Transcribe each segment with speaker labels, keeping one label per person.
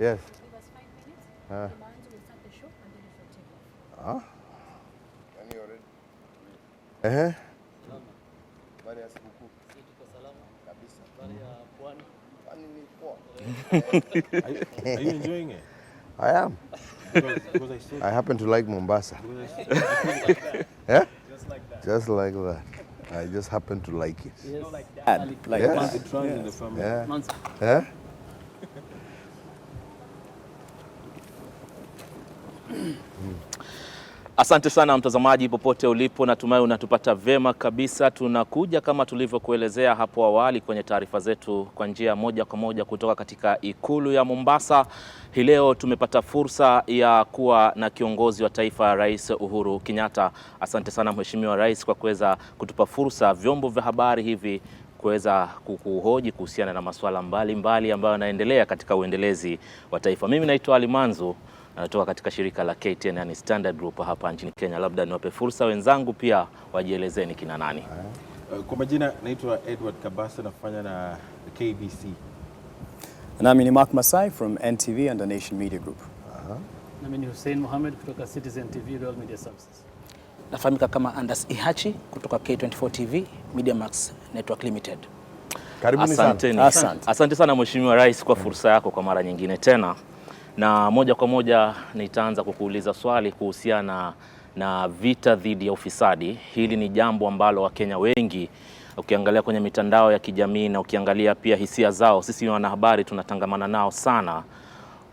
Speaker 1: Yes.
Speaker 2: Give us 5 minutes. The man will start the show and then it will take off.
Speaker 3: Can you already? Bari ya sikukuu.
Speaker 4: Sisi tuko salama
Speaker 3: Kabisa.
Speaker 4: Bari ya pwani.
Speaker 3: Kwani ni poa?
Speaker 5: Are you enjoying it?
Speaker 1: I am.
Speaker 5: Because
Speaker 1: I happen to like Mombasa.
Speaker 5: yeah?
Speaker 1: Just like that. Just like that. I just happen to like it.
Speaker 4: Yes.
Speaker 5: Like that. Like
Speaker 1: yes.
Speaker 5: it runs in the family.
Speaker 1: Yeah.
Speaker 4: Yeah.
Speaker 6: Asante sana mtazamaji popote ulipo, natumai unatupata vema kabisa. Tunakuja kama tulivyokuelezea hapo awali kwenye taarifa zetu kwa njia moja kwa moja kutoka katika ikulu ya Mombasa. Hii leo tumepata fursa ya kuwa na kiongozi wa taifa, Rais Uhuru Kenyatta. Asante sana Mheshimiwa Rais kwa kuweza kutupa fursa vyombo vya habari hivi kuweza kukuhoji kuhusiana na masuala mbalimbali ambayo yanaendelea katika uendelezi wa taifa. Mimi naitwa Ali Manzo, natoka katika shirika la KTN, yani Standard Group hapa nchini Kenya. Labda niwape fursa wenzangu pia wajielezeni kina nani.
Speaker 5: Kwa majina naitwa Edward Kabasa, nafanya na KBC.
Speaker 7: Na mimi ni Mark Masai from NTV and the Nation Media Group.
Speaker 4: Na mimi ni Hussein Mohamed kutoka Citizen TV Real Media Services.
Speaker 8: Nafahamika kama Anders Ihachi kutoka K24 TV Media Max Network Limited.
Speaker 1: Karibuni sana.
Speaker 6: Asante sana Mheshimiwa Rais kwa fursa yako kwa mara nyingine tena. Na moja kwa moja nitaanza kukuuliza swali kuhusiana na vita dhidi ya ufisadi. Hili ni jambo ambalo Wakenya wengi, ukiangalia kwenye mitandao ya kijamii na ukiangalia pia hisia zao, sisi wanahabari tunatangamana nao sana,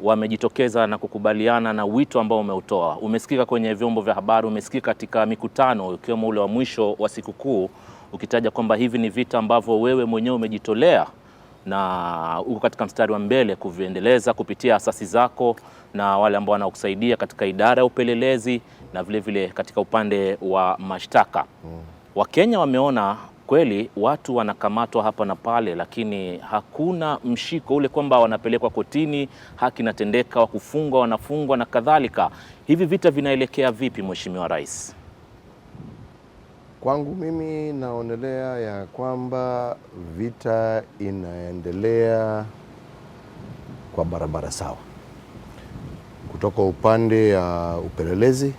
Speaker 6: wamejitokeza na kukubaliana na wito ambao umeutoa. Umesikika kwenye vyombo vya habari, umesikika katika mikutano ikiwemo ule wa mwisho wa sikukuu, ukitaja kwamba hivi ni vita ambavyo wewe mwenyewe umejitolea na uko katika mstari wa mbele kuviendeleza kupitia asasi zako na wale ambao wanakusaidia katika idara ya upelelezi na vile vile katika upande wa mashtaka. Wakenya wameona kweli watu wanakamatwa hapa na pale, lakini hakuna mshiko ule kwamba wanapelekwa kotini, haki inatendeka, wakufungwa wanafungwa na kadhalika. Hivi vita vinaelekea vipi Mheshimiwa Rais?
Speaker 1: Kwangu mimi naonelea ya kwamba vita inaendelea kwa barabara sawa. Kutoka upande ya upelelezi,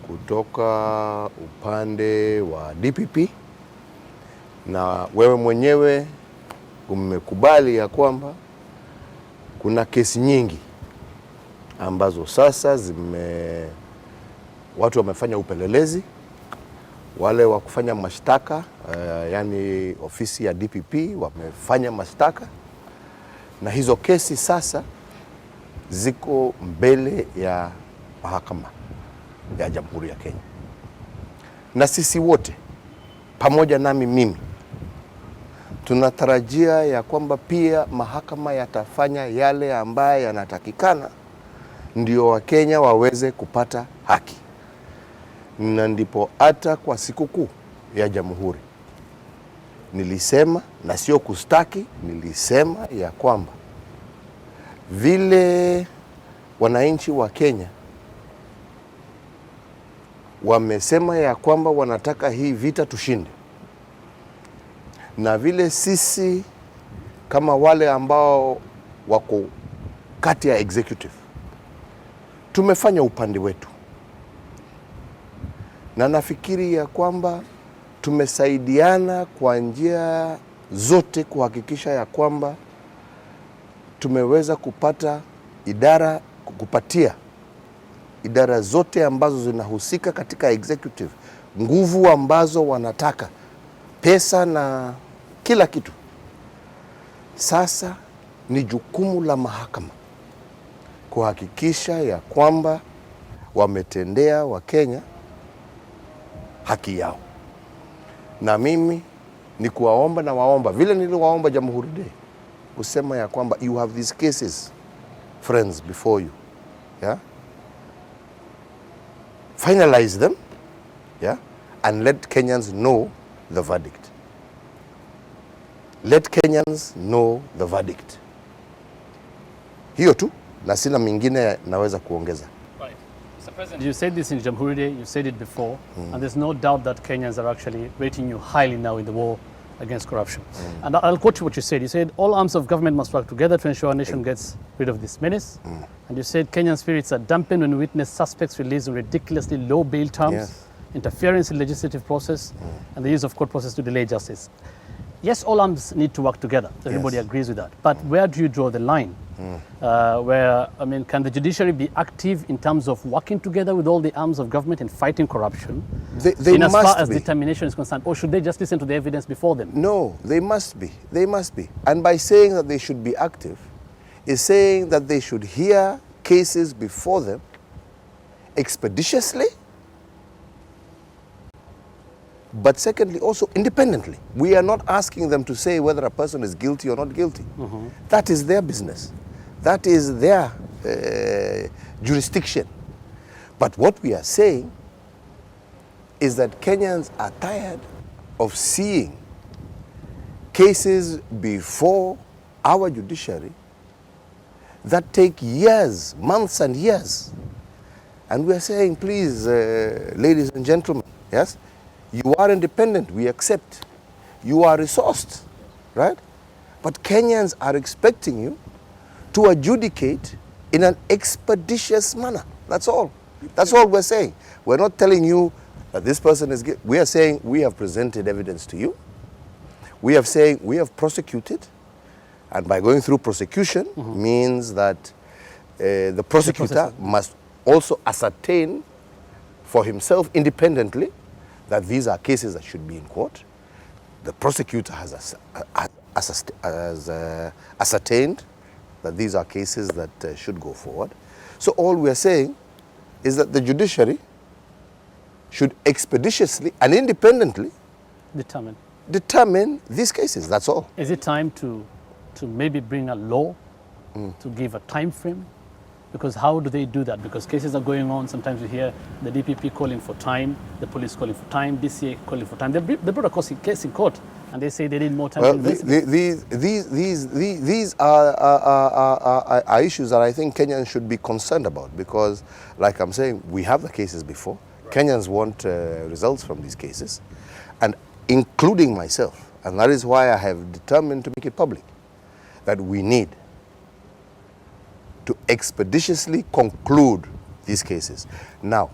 Speaker 1: kutoka upande wa DPP, na wewe mwenyewe umekubali ya kwamba kuna kesi nyingi ambazo sasa watu wamefanya upelelezi, wale wa kufanya mashtaka yani ofisi ya DPP wamefanya mashtaka, na hizo kesi sasa ziko mbele ya mahakama ya Jamhuri ya Kenya. Na sisi wote pamoja nami mimi tunatarajia ya kwamba pia mahakama yatafanya yale ambayo yanatakikana ndio Wakenya waweze kupata haki. Na ndipo hata kwa sikukuu ya Jamhuri nilisema, na sio kustaki, nilisema ya kwamba vile wananchi wa Kenya wamesema ya kwamba wanataka hii vita tushinde, na vile sisi kama wale ambao wako kati ya executive tumefanya upande wetu, na nafikiri ya kwamba tumesaidiana kwa njia zote kuhakikisha ya kwamba tumeweza kupatia idara zote ambazo zinahusika katika executive nguvu ambazo wanataka, pesa na kila kitu. Sasa ni jukumu la mahakama kuhakikisha ya kwamba wametendea Wakenya haki yao. Na mimi ni kuwaomba na waomba vile niliwaomba Jamhuri Day, kusema ya kwamba you have these cases friends before you, yeah, finalize them, yeah, and let Kenyans know the verdict. Let Kenyans know the verdict. Hiyo tu, na sina mingine naweza kuongeza.
Speaker 4: Mr. President, you said this in Jamhuri Day, you said it before, and there's no doubt that Kenyans are actually rating you highly now in the war against corruption. And I'll quote you what you said. You said, all arms of government must work together to ensure our nation gets rid of this menace. And you said, Kenyan spirits are dampened when we witness suspects released on ridiculously low bail terms, interference in legislative process, and the use of court process to delay justice. Yes, all arms need to work together. Everybody agrees with that. But where do you draw the line? Can the judiciary be active in terms of working together with all the arms of government in fighting corruption?
Speaker 1: They
Speaker 4: in as
Speaker 1: must
Speaker 4: far as
Speaker 1: be.
Speaker 4: determination is concerned, or should they just listen to the evidence before them?
Speaker 1: No, they must be. They must be. And by saying that they should be active, is saying that they should hear cases before them expeditiously, but secondly, also independently. We are not asking them to say whether a person is guilty or not guilty. That is their business. That is their jurisdiction. But what we are saying is that Kenyans are tired of seeing cases before our judiciary that take years, months and years. And we are saying, please, ladies and gentlemen, yes, you are independent, we accept. You are resourced, right? But Kenyans are expecting you to adjudicate in an expeditious manner. That's all. That's all we're saying. We're not telling you that this person is guilty. We are saying we have presented evidence to you. We have saying we have prosecuted. And by going through prosecution means that the prosecutor must also ascertain for himself independently that these are cases that should be in court. The prosecutor has ascertained that these are cases that should go forward. So all we are saying is that the judiciary should expeditiously and independently determine these cases. That's all.
Speaker 4: Is it time to maybe bring a law to give a time frame? Because how do they do that? Because cases are going on. Sometimes we hear the DPP calling for time, the police calling for time, DCA calling for time. They brought a case in court and they say they need more time.
Speaker 1: Well, these are issues that I think Kenyans should be concerned about, because, like I'm saying, we have the cases before. Kenyans want results from these cases, and including myself. And that is why I have determined to make it public that we need to expeditiously conclude these cases. Now,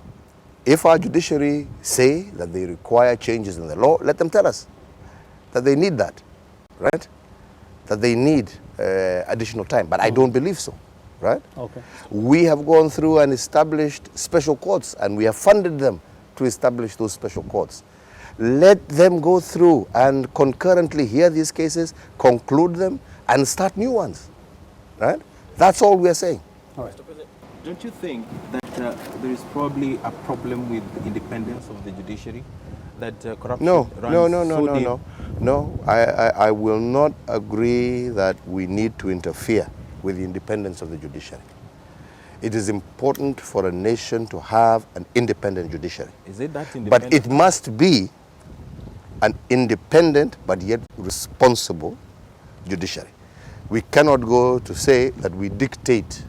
Speaker 1: if our judiciary say that they require changes in the law, let them tell us that they need that, right? That they need additional time. But I don't believe so, right?
Speaker 4: Okay.
Speaker 1: We have gone through and established special courts, and we have funded them to establish those special courts. Let them go through and concurrently hear these cases, conclude them, and start new ones, right? That's all we are saying.
Speaker 5: All right. Don't you think that there is probably a problem with the independence of the judiciary? That corruption
Speaker 1: No. I will not agree that we need to interfere with the independence of the judiciary. It is important for a nation to have an independent judiciary.
Speaker 5: Is it that independent?
Speaker 1: But it must be an independent but yet responsible judiciary. We cannot go to say that we dictate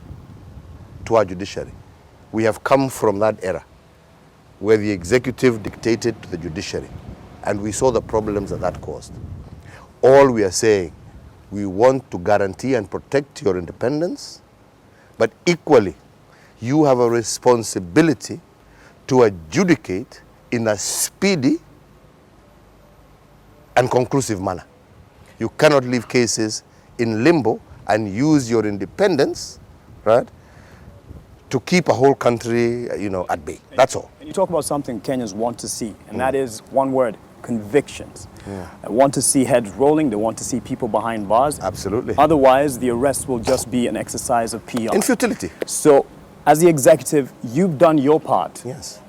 Speaker 1: to our judiciary. We have come from that era where the executive dictated to the judiciary, and we saw the problems that caused. All we are saying, we want to guarantee and protect your independence, but equally, you have a responsibility to adjudicate in a speedy and conclusive manner. You cannot leave cases in limbo and use your independence, right, to keep a whole country, at bay. That's all.
Speaker 7: And you talk about something Kenyans want to see, and that is one word: convictions. They want to see heads rolling. They want to see people behind bars.
Speaker 1: Absolutely.
Speaker 7: Otherwise, the arrest will just be an exercise of PR.
Speaker 1: In futility.
Speaker 7: So, as the executive, you've done your part.
Speaker 1: Yes.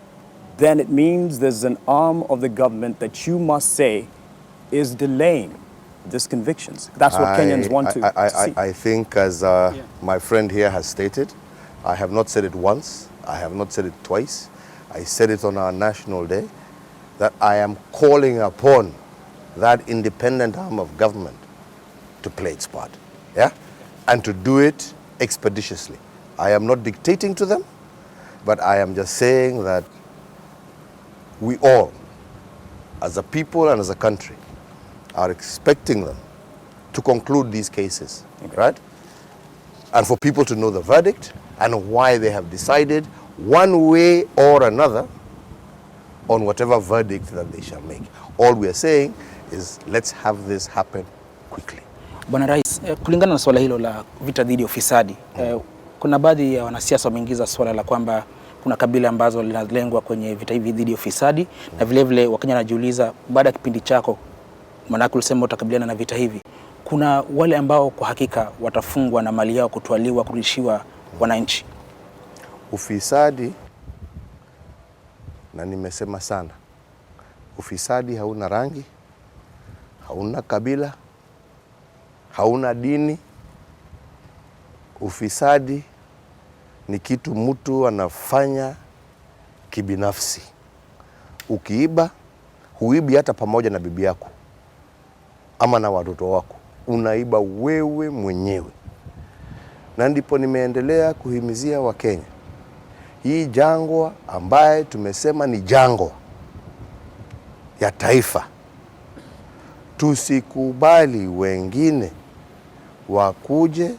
Speaker 7: Then it means there's an arm of the government that you must say is delaying these convictions. That's what Kenyans want to see.
Speaker 1: I think, as my friend here has stated, I have not said it once, I have not said it twice, I said it on our National Day, that I am calling upon that independent arm of government to play its part, and to do it expeditiously. I am not dictating to them, but I am just saying that we all, as a people and as a country, are expecting them to conclude these cases, right? And for people to know the verdict and why they have decided one way or another on whatever verdict that they shall make. All we are saying is let's have this happen quickly.
Speaker 8: Bwana Rais, kulingana na swala hilo la vita dhidi ya ufisadi, kuna baadhi ya wanasiasa wameingiza swala la kwamba kuna kabila ambazo linalengwa kwenye vita hivi dhidi ya ufisadi, na vile vile Wakenya wanajiuliza baada ya kipindi chako, manake ulisema utakabiliana na vita hivi, kuna wale ambao kwa hakika watafungwa na mali yao kutwaliwa, kurudishiwa wananchi.
Speaker 1: Ufisadi, na nimesema sana, ufisadi hauna rangi, hauna kabila, hauna dini. Ufisadi ni kitu mtu anafanya kibinafsi. Ukiiba, huibi hata pamoja na bibi yako ama na watoto wako, unaiba wewe mwenyewe. Na ndipo nimeendelea kuhimizia Wakenya, hii jangwa ambaye tumesema ni jangwa ya taifa, tusikubali wengine wakuje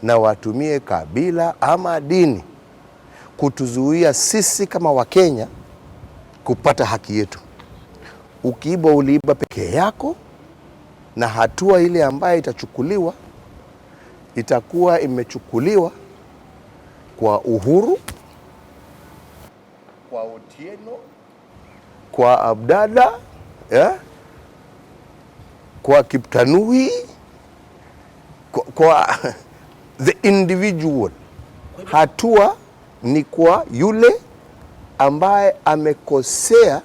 Speaker 1: na watumie kabila ama dini kutuzuia sisi kama Wakenya kupata haki yetu. Ukiiba, uliiba peke yako, na hatua ile ambayo itachukuliwa itakuwa imechukuliwa kwa Uhuru, kwa Otieno, kwa Abdalla, kwa Kiptanui, kwa the individual. Hatua ni kwa yule ambaye amekosea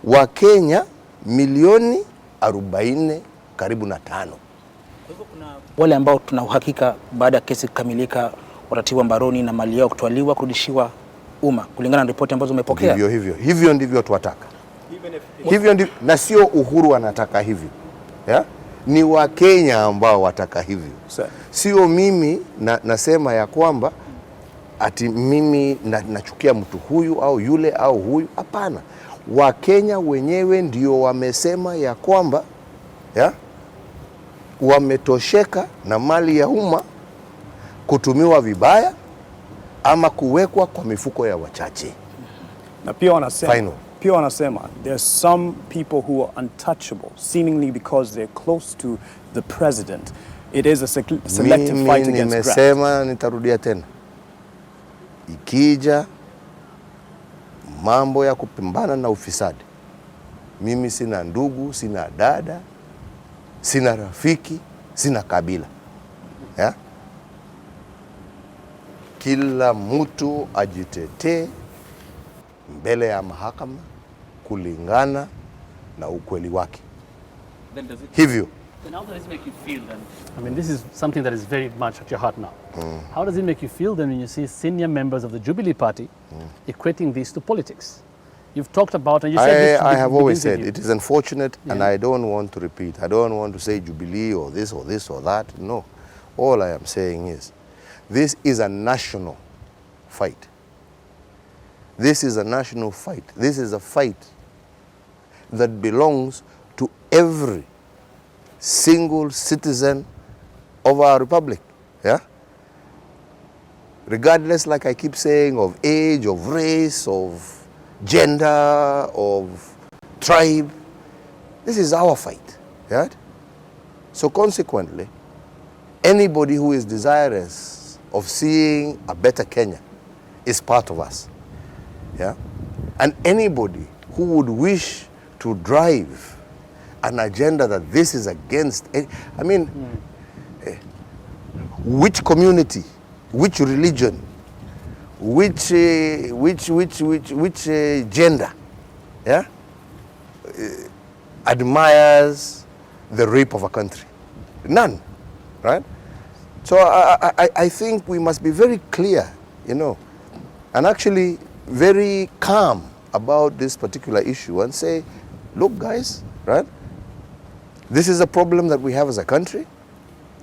Speaker 1: Wakenya milioni 40 karibu na 5.
Speaker 8: Kwa hivyo kuna wale ambao tuna uhakika baada ya kesi kukamilika watatiwa mbaroni na mali yao kutwaliwa, kurudishiwa umma, kulingana na ripoti ambazo umepokea.
Speaker 1: Hivyo ndivyo tuwataka. Hivyo ndivyo, na sio Uhuru anataka hivyo. Ni Wakenya ambao wataka hivyo. Sio mimi nasema ya kwamba ati mimi nachukia mtu huyu au yule au huyu. Hapana. Wakenya wenyewe ndio wamesema ya kwamba wametosheka na mali ya umma kutumiwa vibaya ama kuwekwa kwa mifuko ya wachache.
Speaker 7: Na pia wanasema there's some people who are untouchable seemingly because they're close to the president. It is a selective fight against graft.
Speaker 1: Nimesema, nitarudia tena, ikija mambo ya kupambana na ufisadi, mimi sina ndugu, sina dada, sina rafiki, sina kabila. Kila mtu ajitetee mbele ya mahakama kulingana na ukweli wake. Hivyo.
Speaker 4: Then how does it make you feel then? I mean, this is something that is very much at your heart now. How does it make you feel then when you see senior members of the Jubilee Party equating this to politics? You've talked about, and you said this
Speaker 1: I have always said it is unfortunate, and I don't want to repeat. I don't want to say Jubilee or this or this or that. No. All I am saying is this is a national fight. This is a national fight. This is a fight that belongs to every single citizen of our republic. Regardless, like I keep saying, of age, of race, of gender, of tribe. This is our fight. So consequently, anybody who is desirous of seeing a better Kenya is part of us. And anybody who would wish to drive an agenda that this is against, I mean, which community, which religion, which gender, admires the rape of a country? None, right? So I think we must be very clear, and actually very calm about this particular issue and say, look guys, right? This is a problem that we have as a country,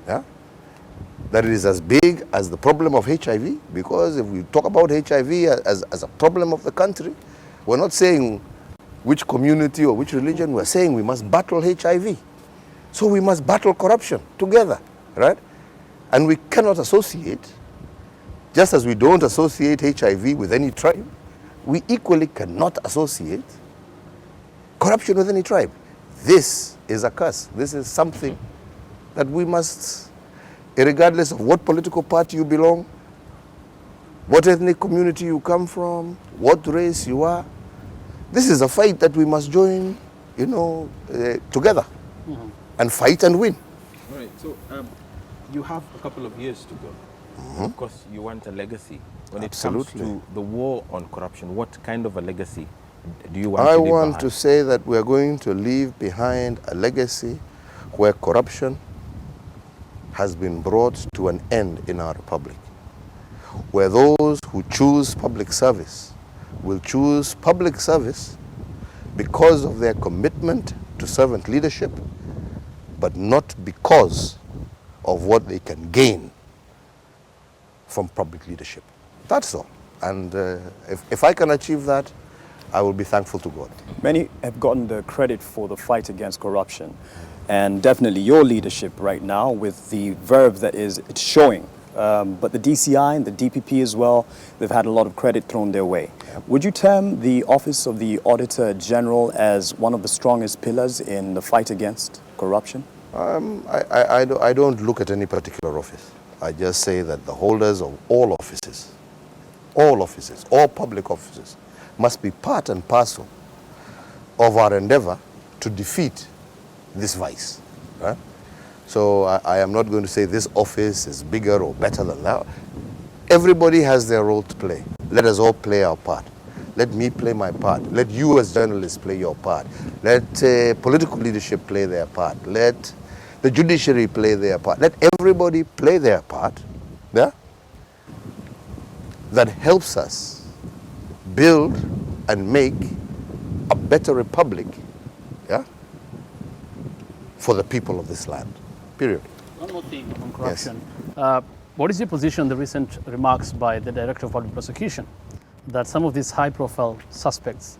Speaker 1: that it is as big as the problem of HIV, because if we talk about HIV as a problem of the country, we're not saying which community or which religion, we're saying we must battle HIV. So we must battle corruption together, right? And we cannot associate, just as we don't associate HIV with any tribe, we equally cannot associate corruption with any tribe. This is a curse. This is something that we must, regardless of what political party you belong, what ethnic community you come from, what race you are, this is a fight that we must join, together and fight and win.
Speaker 5: All right, so you have a couple of years to go. Of course, you want a legacy. When
Speaker 1: Absolutely.
Speaker 5: it comes to the war on corruption, what kind of a legacy do you want
Speaker 1: I
Speaker 5: to leave
Speaker 1: want
Speaker 5: behind?
Speaker 1: to say that we are going to leave behind a legacy where corruption has been brought to an end in our republic, where those who choose public service will choose public service because of their commitment to servant leadership, but not because of what they can gain from public leadership. That's all. And if I can achieve that, I will be thankful to God.
Speaker 7: Many have gotten the credit for the fight against corruption, and definitely your leadership right now with the verve that it's showing. But the DCI and the DPP as well, they've had a lot of credit thrown their way. Would you term the Office of the Auditor General as one of the strongest pillars in the fight against corruption?
Speaker 1: I don't look at any particular office. I just say that the holders of all offices, all public offices, must be part and parcel of our endeavor to defeat this vice. Right? So I am not going to say this office is bigger or better than that. Everybody has their role to play. Let us all play our part. Let me play my part. Let you as journalists play your part. Let political leadership play their part. Let the judiciary play their part. Let everybody play their part. Yeah? That helps us build and make a better republic, yeah, for the people of this land. Period.
Speaker 4: One more thing on corruption. Yes. What is your position on the recent remarks by the Director of Public Prosecution that some of these high-profile suspects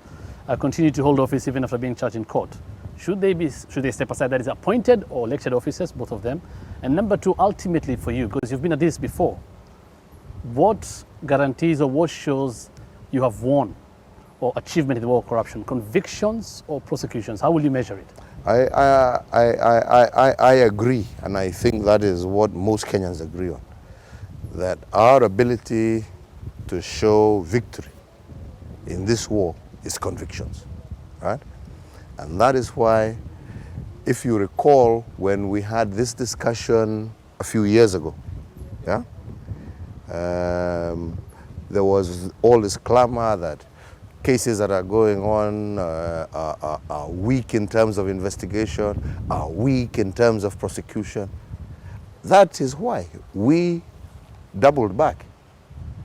Speaker 4: continue to hold office even after being charged in court? Should they step aside, that is appointed or elected officers, both of them? And number two, ultimately for you, because you've been at this before, what guarantees or what shows you have won or achievement in the war of corruption? Convictions or prosecutions? How will you measure it?
Speaker 1: I agree, and I think that is what most Kenyans agree on, that our ability to show victory in this war is convictions, right? And that is why, if you recall, when we had this discussion a few years ago, yeah, there was all this clamor that cases that are going on are weak in terms of investigation, are weak in terms of prosecution. That is why we doubled back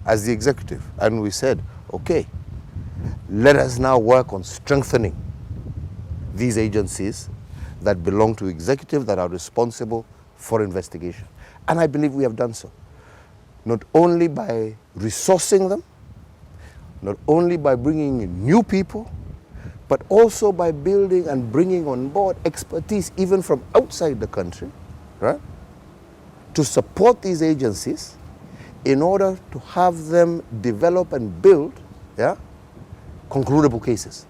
Speaker 1: as the executive and we said, okay, let us now work on strengthening these agencies that belong to executive, that are responsible for investigation. And I believe we have done so. Not only by resourcing them, not only by bringing in new people, but also by building and bringing on board expertise even from outside the country, right, to support these agencies in order to have them develop and build, yeah, concludable cases.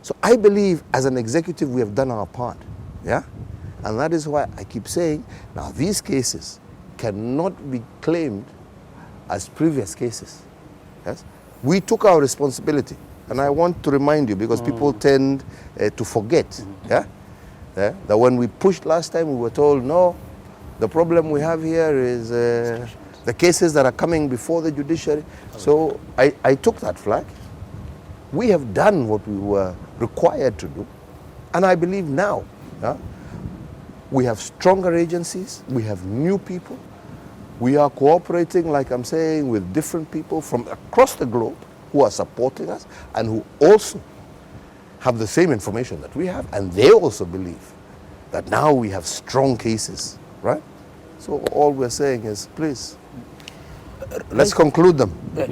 Speaker 1: So I believe as an executive we have done our part, yeah, and that is why I keep saying, now these cases cannot be claimed as previous cases, yes. We took our responsibility, and I want to remind you, because people tend to forget, yeah, that when we pushed last time, we were told, no, the problem we have here is the cases that are coming before the judiciary. So I took that flag. We have done what we were required to do, and I believe now, yeah, we have stronger agencies, we have new people. We are cooperating, like I'm saying, with different people from across the globe who are supporting us and who also have the same information that we have, and they also believe that now we have strong cases, right? So all we're saying is, please, Let's conclude them.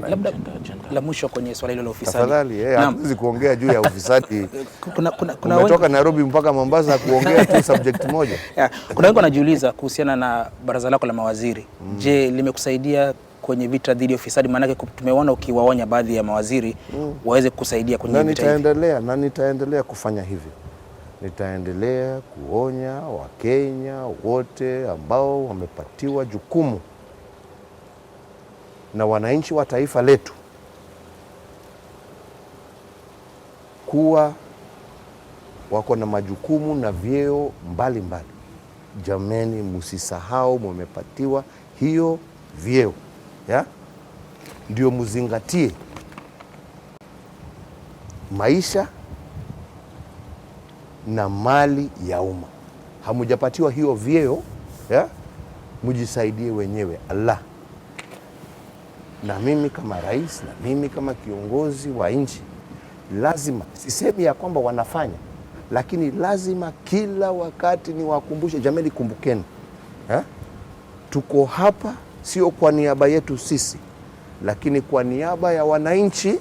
Speaker 8: Labda la mwisho kwenye swala hilo la ufisadi.
Speaker 1: Tafadhali, hatuwezi kuongea juu ya ufisadi.
Speaker 8: Kuna
Speaker 1: umetoka Nairobi mpaka Mombasa kuongea tu subject moja.
Speaker 8: Kuna wengi wanajiuliza kuhusiana na baraza lako la mawaziri. Je, limekusaidia kwenye vita dhidi ya ufisadi? Maana tumeona ukiwaonya baadhi ya mawaziri waweze kusaidia kwenye vita hivi.
Speaker 1: Na nitaendelea kufanya hivyo. Nitaendelea kuonya Wakenya wote ambao wamepatiwa jukumu na wananchi wa taifa letu kuwa wako na majukumu na vyeo mbalimbali. Jameni, msisahau mmepatiwa hiyo vyeo, ya? Ndio muzingatie maisha na mali ya umma. Hamujapatiwa hiyo vyeo, ya? Mujisaidie wenyewe. Allah. Na mimi kama rais, na mimi kama kiongozi wa nchi, lazima, sisemi ya kwamba wanafanya, lakini lazima kila wakati ni wakumbushe, jamani, kumbukeni, tuko hapa sio kwa niaba yetu sisi, lakini kwa niaba ya wananchi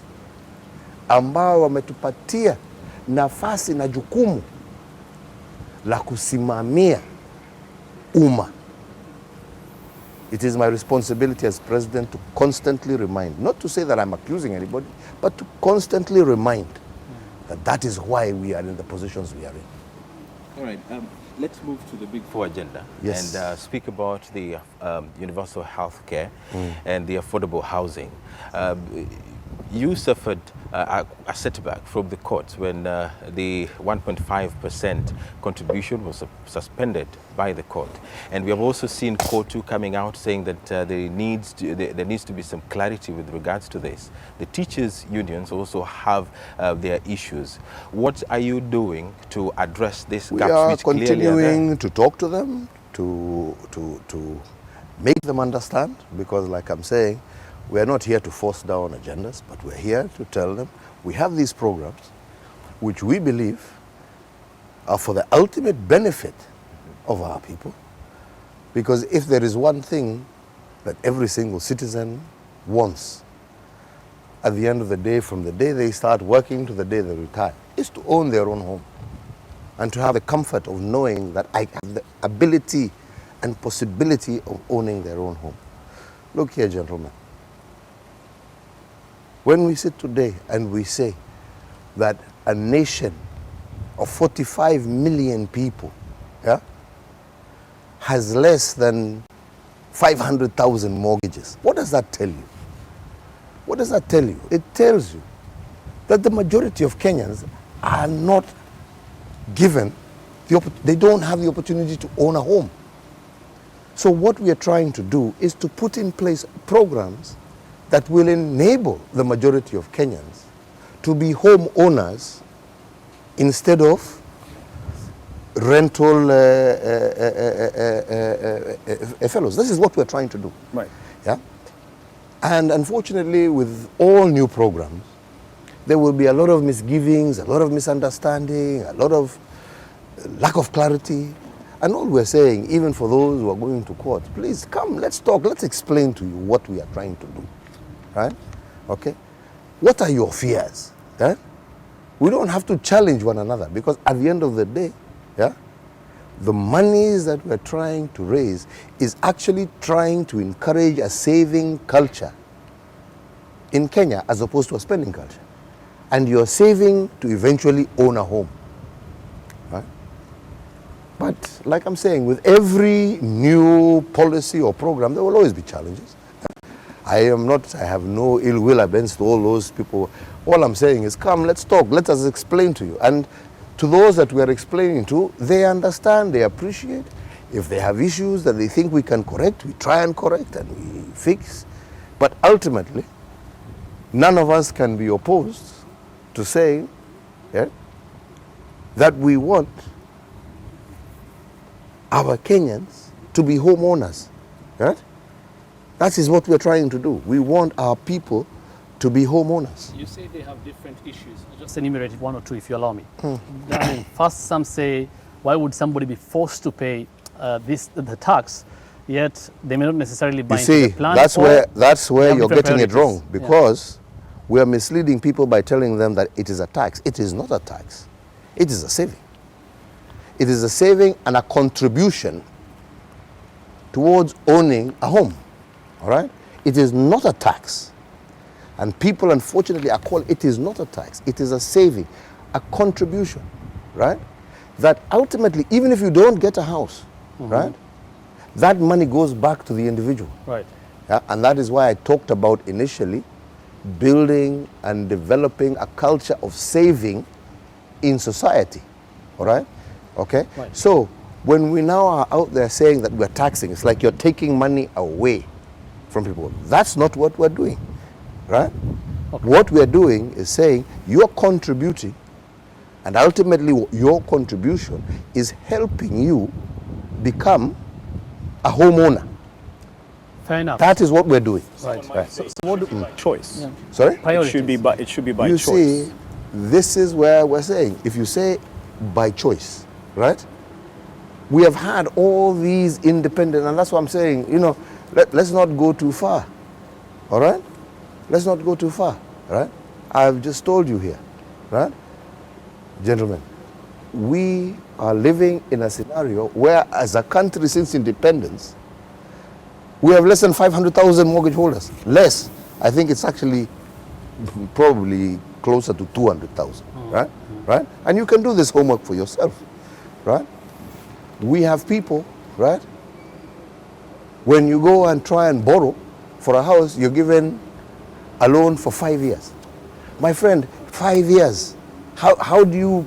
Speaker 1: ambao wametupatia nafasi na jukumu la kusimamia umma. It is my responsibility as president to constantly remind, not to say that I'm accusing anybody, but to constantly remind that that is why we are in the positions we are in.
Speaker 5: All right, let's move to the Big Four agenda.
Speaker 1: Yes.
Speaker 5: And speak about the universal health care and the affordable housing. You suffered a setback from the courts when the 1.5% contribution was suspended by the court. And we have also seen Court 2 coming out saying that there needs to be some clarity with regards to this. The teachers' unions also have their issues. What are you doing to address these gaps which clearly are there?
Speaker 1: We are continuing to talk to them, to make them understand, because like I'm saying, we are not here to force down agendas, but we're here to tell them we have these programs which we believe are for the ultimate benefit of our people. Because if there is one thing that every single citizen wants at the end of the day, from the day they start working to the day they retire, is to own their own home and to have the comfort of knowing that I have the ability and possibility of owning their own home. Look here, gentlemen. When we sit today and we say that a nation of 45 million people, has less than 500,000 mortgages, what does that tell you? What does that tell you? It tells you that the majority of Kenyans are not given, they don't have the opportunity to own a home. So what we are trying to do is to put in place programs that will enable the majority of Kenyans to be home owners instead of rental fellows. This is what we're trying to do.
Speaker 7: Right.
Speaker 1: Yeah? And unfortunately, with all new programs, there will be a lot of misgivings, a lot of misunderstanding, a lot of lack of clarity. And all we're saying, even for those who are going to court, please come, let's talk, let's explain to you what we are trying to do. Right? Okay? What are your fears? Yeah? We don't have to challenge one another, because at the end of the day, the monies that we're trying to raise is actually trying to encourage a saving culture in Kenya as opposed to a spending culture. And you're saving to eventually own a home. Right? But like I'm saying, with every new policy or program, there will always be challenges. I have no ill will against all those people. All I'm saying is, come, let's talk, let us explain to you. And to those that we are explaining to, they understand, they appreciate. If they have issues that they think we can correct, we try and correct and we fix. But ultimately, none of us can be opposed to saying that we want our Kenyans to be homeowners. Right? That is what we're trying to do. We want our people to be homeowners.
Speaker 4: You say they have different issues. I'll just enumerate one or two if you allow me. I mean, first, some say, why would somebody be forced to pay the tax yet they may not necessarily buy
Speaker 1: You
Speaker 4: into
Speaker 1: see,
Speaker 4: the plan.
Speaker 1: that's where
Speaker 4: have
Speaker 1: you're
Speaker 4: different
Speaker 1: getting it wrong,
Speaker 4: priorities.
Speaker 1: because we are misleading people by telling them that it is a tax. It is not a tax. It is a saving. It is a saving and a contribution towards owning a home. All right? It is not a tax. And people, unfortunately, are calling it is not a tax. It is a saving, a contribution, right? That ultimately, even if you don't get a house, right, that money goes back to the individual.
Speaker 4: Right.
Speaker 1: Yeah? And that is why I talked about initially building and developing a culture of saving in society. All right? Okay?
Speaker 4: Right.
Speaker 1: So when we now are out there saying that we're taxing, it's like you're taking money away from people. That's not what we're doing. Right?
Speaker 4: Okay.
Speaker 1: What we're doing is saying you're contributing, and ultimately your contribution is helping you become a homeowner.
Speaker 4: Fair enough.
Speaker 1: That is what we're doing.
Speaker 4: Right.
Speaker 7: So what do choice?
Speaker 8: Yeah.
Speaker 1: Sorry?
Speaker 4: Priorities.
Speaker 7: It should be by
Speaker 1: You
Speaker 7: choice.
Speaker 1: see, this is where we're saying, if you say by choice, right? We have had all these independent, and that's what I'm saying, you know, let's not go too far. All right? Let's not go too far, right? I've just told you here, right? Gentlemen, we are living in a scenario where, as a country since independence, we have less than 500,000 mortgage holders. Less. I think it's actually probably closer to 200,000, right? Right? And you can do this homework for yourself, right? We have people, right? When you go and try and borrow for a house, you're given a loan for 5 years. My friend, 5 years. How do you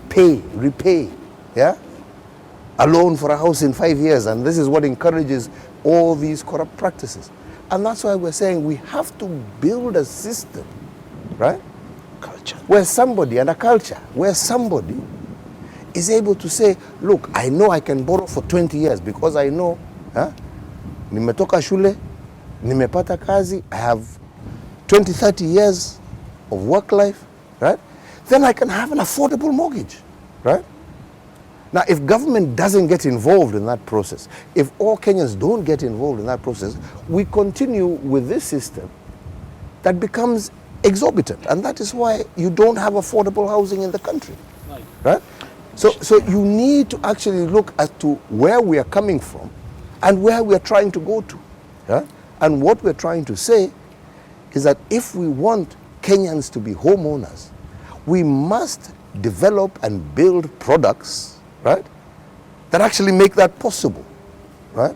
Speaker 1: repay, yeah? A loan for a house in 5 years, and this is what encourages all these corrupt practices. And that's why we're saying we have to build a system, right?
Speaker 8: Culture.
Speaker 1: Where somebody, and a culture, where somebody is able to say, look, I know I can borrow for 20 years because I know, nimetoka shule, nimepata kazi, I have 20, 30 years of work life, right? Then I can have an affordable mortgage, right? Now, if government doesn't get involved in that process, if all Kenyans don't get involved in that process, we continue with this system that becomes exorbitant. And that is why you don't have affordable housing in the country, right? So you need to actually look as to where we are coming from and where we are trying to go to, right? And what we're trying to say is that if we want Kenyans to be homeowners, we must develop and build products, right, that actually make that possible, right?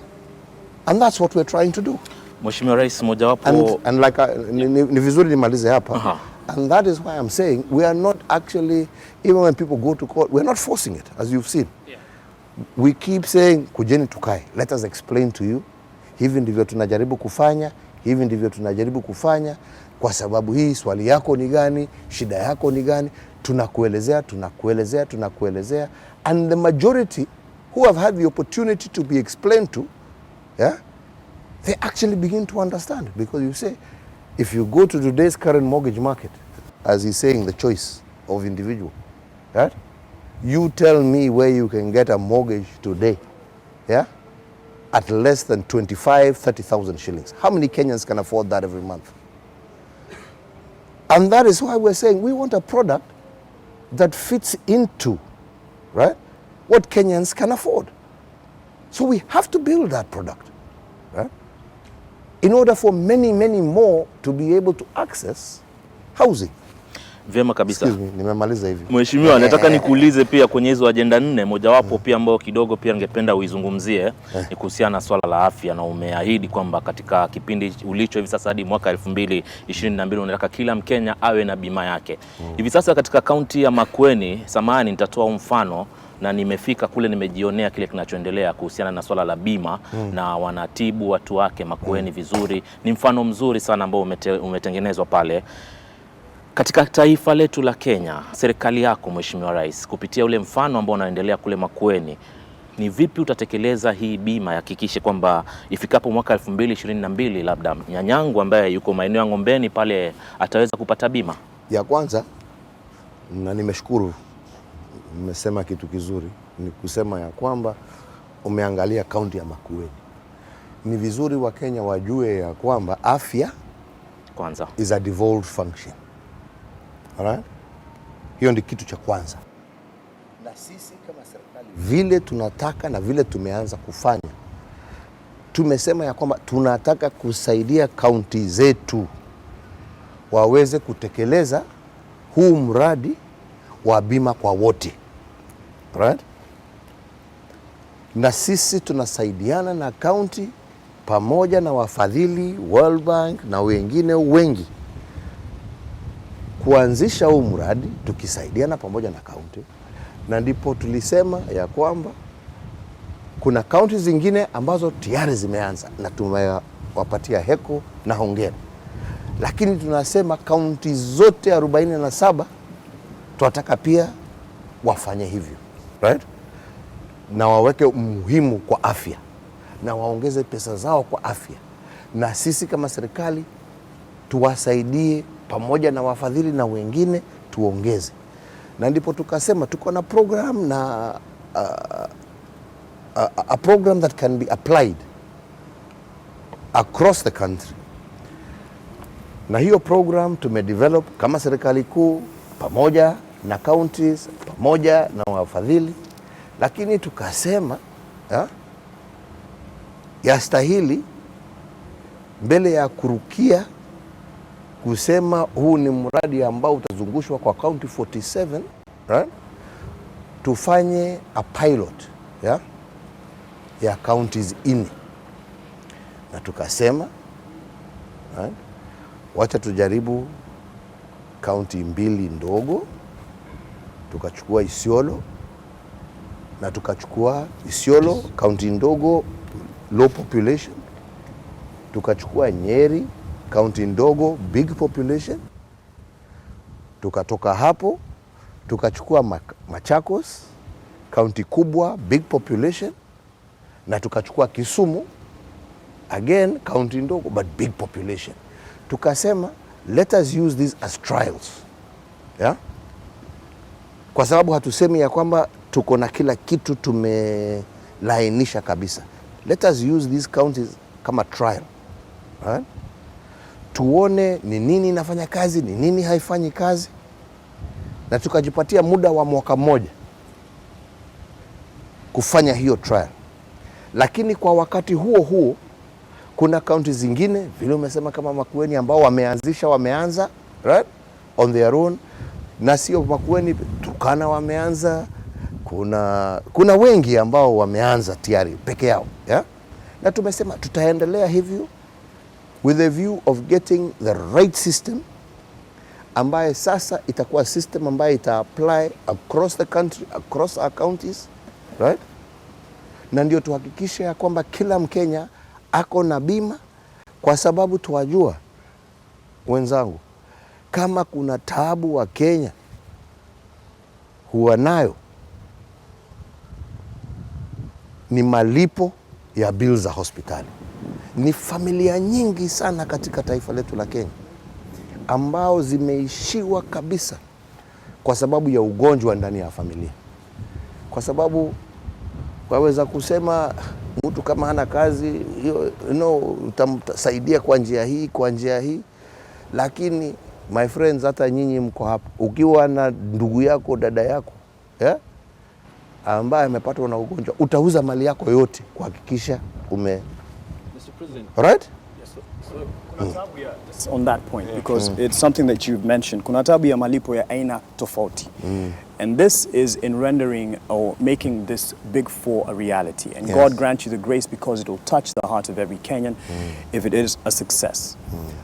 Speaker 1: And that's what we're trying to do.
Speaker 6: Mheshimiwa Rais, mojawapo
Speaker 1: And like ni vizuri nimalize hapa. And that is why I'm saying we are not actually, even when people go to court, we're not forcing it, as you've seen. Yeah. We keep saying kujeni tukae, let us explain to you, hivi ndivyo tunajaribu kufanya, hivi ndivyo tunajaribu kufanya, kwa sababu hii swali yako ni gani, shida yako ni gani, tunakuelezea. And the majority who have had the opportunity to be explained to, yeah, they actually begin to understand. Because you say, if you go to today's current mortgage market, as he's saying, the choice of individual, right? You tell me where you can get a mortgage today, yeah, at less than 30,000 shillings. How many Kenyans can afford that every month? And that is why we're saying we want a product that fits into, right, what Kenyans can afford. So we have to build that product, right, in order for many, many more to be able to access housing.
Speaker 6: Vyema kabisa.
Speaker 1: Excuse me, nimemaliza hivi.
Speaker 6: Mheshimiwa, nataka nikuulize pia kwenye hizo ajenda 4, mojawapo pia ambao kidogo pia ningependa uizungumzie ni kuhusiana na swala la afya, na umeahidi kwamba katika kipindi ulicho hivi sasa hadi mwaka 2022 unataka kila Mkenya awe na bima yake. Hivi sasa katika kaunti ya Makueni, samahani nitatoa mfano, na nimefika kule nimejionea kile kinachoendelea kuhusiana na swala la bima na wanatibu watu wake Makueni vizuri. Ni mfano mzuri sana ambao umetengenezwa pale. Katika taifa letu la Kenya, serikali yako Mheshimiwa Rais, kupitia ule mfano ambao unaendelea kule Makueni, ni vipi utatekeleza hii bima yakikishe kwamba ifikapo mwaka 2022 labda nyanyangu ambaye yuko maeneo ya Ngombeni pale ataweza kupata bima?
Speaker 1: Ya kwanza, na nimeshukuru, nimesema kitu kizuri, ni kusema ya kwamba umeangalia kaunti ya Makueni. ni vizuri Wakenya wajue ya kwamba afya
Speaker 6: kwanza
Speaker 1: is a devolved function. Alright? Hiyo ndi kitu cha kwanza. Na sisi kama serikali vile tunataka na vile tumeanza kufanya, tumesema ya kwamba tunataka kusaidia kaunti zetu waweze kutekeleza huu mradi wa bima kwa wote. Right? Na sisi tunasaidiana na kaunti pamoja na wafadhili World Bank na wengine wengi kuanzisha huu mradi, tukisaidiana pamoja na kaunti. Na ndipo tulisema ya kwamba kuna kaunti zingine ambazo tayari zimeanza na tumewapatia heko na hongera, lakini tunasema kaunti zote 47 tunataka pia wafanye hivyo, right? Na waweke umuhimu kwa afya na waongeze pesa zao kwa afya, na sisi kama serikali tuwasaidie pamoja na wafadhili na wengine tuongeze. Na ndipo tukasema tuko na program na a program that can be applied across the country. Na hiyo program tumedevelop kama serikali kuu pamoja na counties pamoja na wafadhili, lakini tukasema yastahili mbele ya kurukia kusema huu ni mradi ambao utazungushwa kwa county 47, right? Tufanye a pilot ya counties 4. Na tukasema right? Wacha tujaribu county 2 ndogo, tukachukua Isiolo, na tukachukua Isiolo county ndogo low population, tukachukua Nyeri county ndogo big population, tukatoka hapo tukachukua Machakos county kubwa big population, na tukachukua Kisumu again county ndogo but big population. Tukasema let us use this as trials, kwa sababu hatusemi ya kwamba tuko na kila kitu tumelainisha kabisa. Let us use these counties kama trial, right? Tuone ni nini inafanya kazi, ni nini haifanyi kazi, na tukajipatia muda wa mwaka mmoja kufanya hiyo trial. Lakini kwa wakati huo huo kuna kaunti zingine vile umesema kama Makueni ambao wameanza right on their own, na sio Makueni, Turkana wameanza, kuna wengi ambao wameanza tayari peke yao, na tumesema tutaendelea hivyo with a view of getting the right system ambaye sasa itakuwa system ambaye ita apply across the country, across our counties, right? Na ndio tuhakikishe ya kwamba kila Mkenya ako na bima, kwa sababu tuwajua wenzangu, kama kuna taabu wa Kenya huwa nayo ni malipo ya bills za hospitali. Ni familia nyingi sana katika taifa letu la Kenya ambao zimeishiwa kabisa kwa sababu ya ugonjwa ndani ya familia. Kwa sababu waweza kusema mtu kama hana kazi, utamsaidia kwa njia hii, lakini my friends, hata nyinyi mko hapa, ukiwa na ndugu yako, dada yako, ambaye amepatwa na ugonjwa, utauza mali yako yote kuhakikisha Mr.
Speaker 7: President.
Speaker 1: Right?
Speaker 7: Yes, so on that point, because it's something that you've mentioned, kuna tabu ya malipo ya aina tofauti. And this is in rendering or making this Big Four a reality. And God grant you the grace, because it will touch the heart of every Kenyan if it is a success.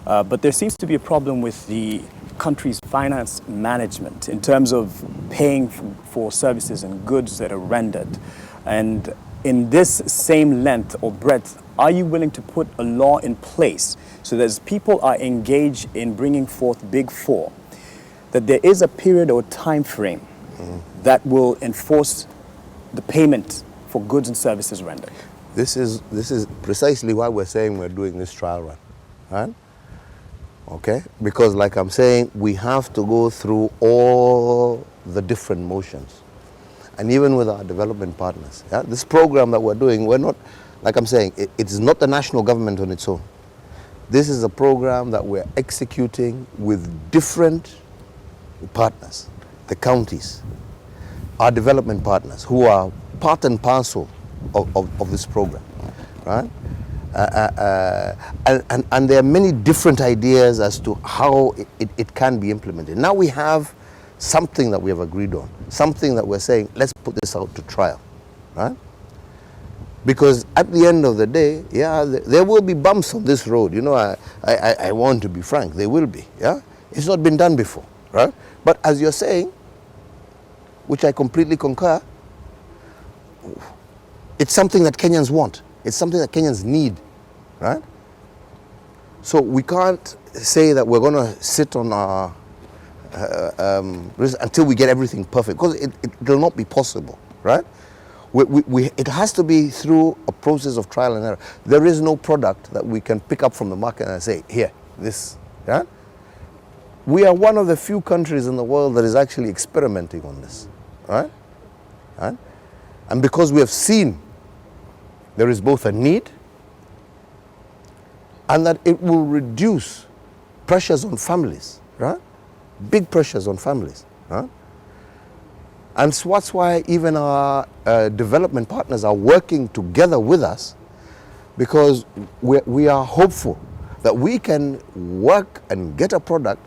Speaker 7: But there seems to be a problem with the country's finance management in terms of paying for services and goods that are rendered. And in this same length or breadth, are you willing to put a law in place so that as people are engaged in bringing forth Big Four, that there is a period or time frame that will enforce the payment for goods and services rendered?
Speaker 1: This is precisely why we're saying we're doing this trial run, right? Okay? Because like I'm saying, we have to go through all the different motions. And even with our development partners, this program that we're doing, we're like I'm saying, it is not the national government on its own. This is a program that we're executing with different partners, the counties, our development partners who are part and parcel of this program, right? And there are many different ideas as to how it can be implemented. Now we have something that we have agreed on, something that we're saying, let's put this out to trial, right? Because at the end of the day, yeah, there will be bumps on this road. You know, I want to be frank, there will be, yeah? It's not been done before, right? But as you're saying, which I completely concur, it's something that Kenyans want. It's something that Kenyans need, right? So we can't say that we're going to sit on our until we get everything perfect, because it will not be possible, right? It has to be through a process of trial and error. There is no product that we can pick up from the market and say, here, this, yeah? We are one of the few countries in the world that is actually experimenting on this, right? Right? And because we have seen there is both a need and that it will reduce pressures on families, right? Big pressures on families, right? And so that's why even our development partners are working together with us, because we are hopeful that we can work and get a product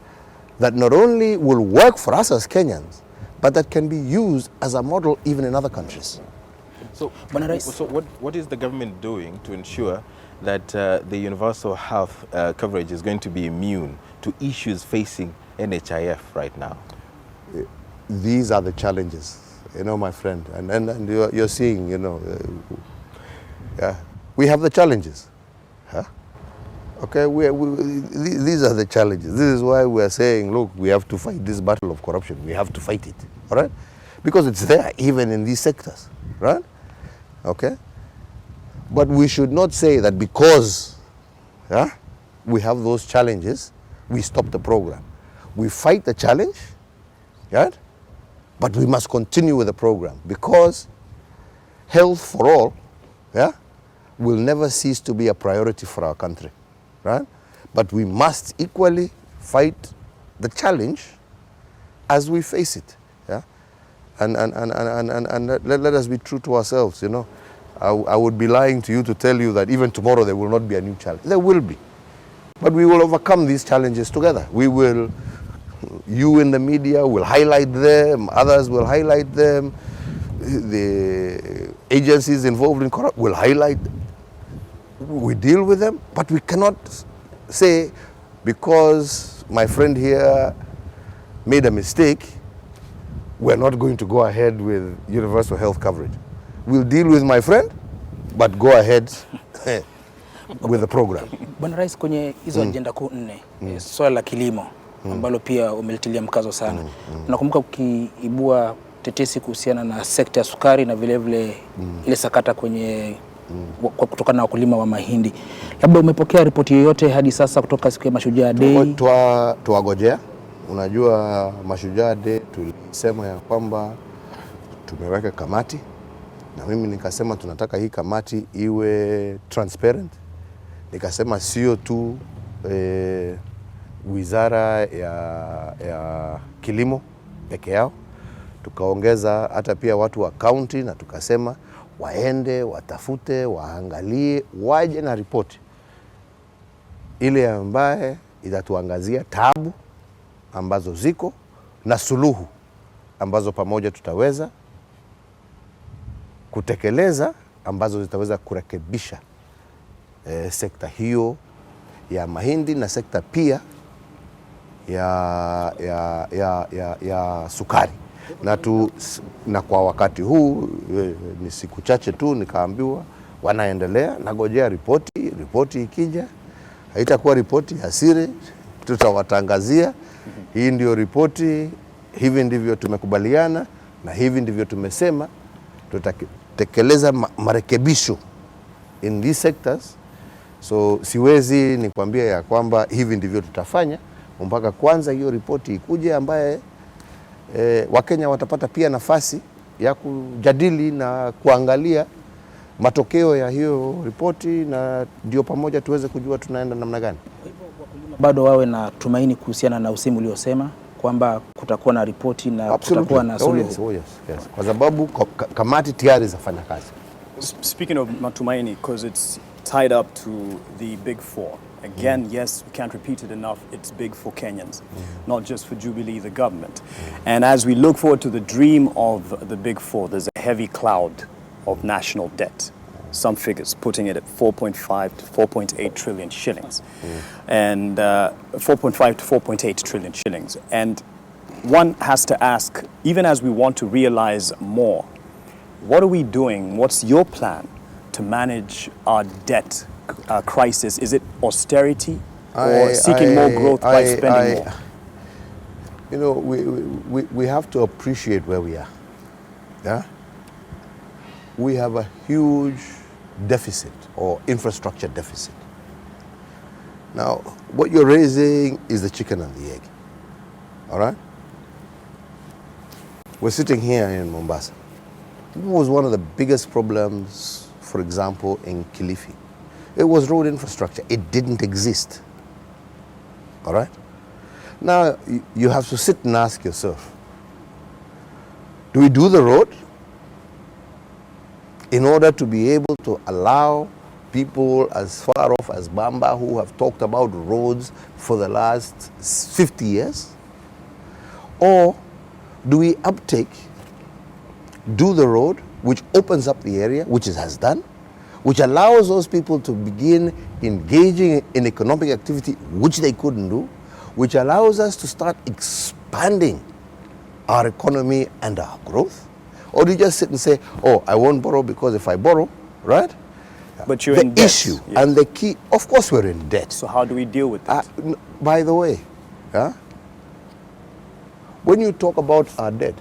Speaker 1: that not only will work for us as Kenyans, but that can be used as a model even in other countries.
Speaker 5: So what is the government doing to ensure that the universal health coverage is going to be immune to issues facing NHIF right now?
Speaker 1: These are the challenges, you know, my friend, and you're seeing, you know, yeah, we have the challenges, huh? Okay, these are the challenges. This is why we are saying, look, we have to fight this battle of corruption. We have to fight it, all right? Because it's there even in these sectors, right? Okay? But we should not say that because we have those challenges, we stop the program. We fight the challenge, right? But we must continue with the program, because health for all, yeah, will never cease to be a priority for our country, right? But we must equally fight the challenge as we face it, yeah? And let us be true to ourselves, you know. I would be lying to you to tell you that even tomorrow there will not be a new challenge. There will be. But we will overcome these challenges together. We will, you in the media will highlight them, others will highlight them, the agencies involved in corruption will highlight them. We deal with them, but we cannot say because my friend here made a mistake, we're not going to go ahead with universal health coverage. We'll deal with my friend, but go ahead with the program.
Speaker 8: Bwana Rais, kwenye hizo agenda kuu 4, swala la kilimo ambalo pia umelitilia mkazo sana. Nakumbuka ukiibua tetesi kuhusiana na sekta ya sukari na vile vile ile sakata kwenye kwa kutokana na wakulima wa mahindi. Labda umepokea ripoti yoyote hadi sasa kutoka siku ya Mashujaa Day?
Speaker 1: Tuwagojea. Unajua Mashujaa Day tulisema ya kwamba tumeweka kamati, na mimi nikasema tunataka hii kamati iwe transparent. Nikasema sio tu wizara ya kilimo peke yao, tukaongeza hata pia watu wa county, na tukasema waende, watafute, waangalie, waje na ripoti ile ambaye itatuangazia tabu ambazo ziko na suluhu ambazo pamoja tutaweza kutekeleza, ambazo zitaweza kurekebisha sekta hiyo ya mahindi na sekta pia ya sukari. Na kwa wakati huu ni siku chache tu nikaambiwa wanaendelea, nagojea ripoti ikija haitakuwa ripoti ya siri, tutawatangazia hii ndio ripoti, hivi ndivyo tumekubaliana na hivi ndivyo tumesema tutatekeleza marekebisho in these sectors. So siwezi nikwambia ya kwamba hivi ndivyo tutafanya mpaka kwanza hiyo ripoti ikuje, ambaye Wakenya watapata pia nafasi ya kujadili na kuangalia matokeo ya hiyo ripoti, na ndio pamoja tuweze kujua tunaenda namna gani.
Speaker 8: Bado wawe na tumaini kuhusiana na usemi uliosema kwamba kutakuwa na ripoti na kutakuwa na suluhu.
Speaker 1: Yes. Kwa sababu kamati tayari zafanya kazi.
Speaker 7: Speaking of matumaini, because it's tied up to the Big Four. Again, yes, we can't repeat it enough, it's big for Kenyans, not just for Jubilee, the government. And as we look forward to the dream of the Big Four, there's a heavy cloud of national debt. Some figures putting it at 4.5 to 4.8 trillion shillings. And 4.5 to 4.8 trillion shillings. And one has to ask, even as we want to realize more, what are we doing? What's your plan to manage our debt crisis? Is it austerity or seeking more growth by spending more?
Speaker 1: You know, we have to appreciate where we are. Yeah? We have a huge deficit or infrastructure deficit. Now, what you're raising is the chicken and the egg. All right? We're sitting here in Mombasa. What was one of the biggest problems, for example, in Kilifi? It was road infrastructure. It didn't exist. All right? Now, you have to sit and ask yourself, do we do the road in order to be able to allow people as far off as Bamba, who have talked about roads for the last 50 years? Or do we uptake, do the road, which opens up the area, which it has done, which allows those people to begin engaging in economic activity, which they couldn't do, which allows us to start expanding our economy and our growth? Or do you just sit and say, oh, I won't borrow because if I borrow, right?
Speaker 7: But you're in debt.
Speaker 1: The issue and the key, of course we're in debt.
Speaker 7: So how do we deal with that?
Speaker 1: By the way, when you talk about our debt,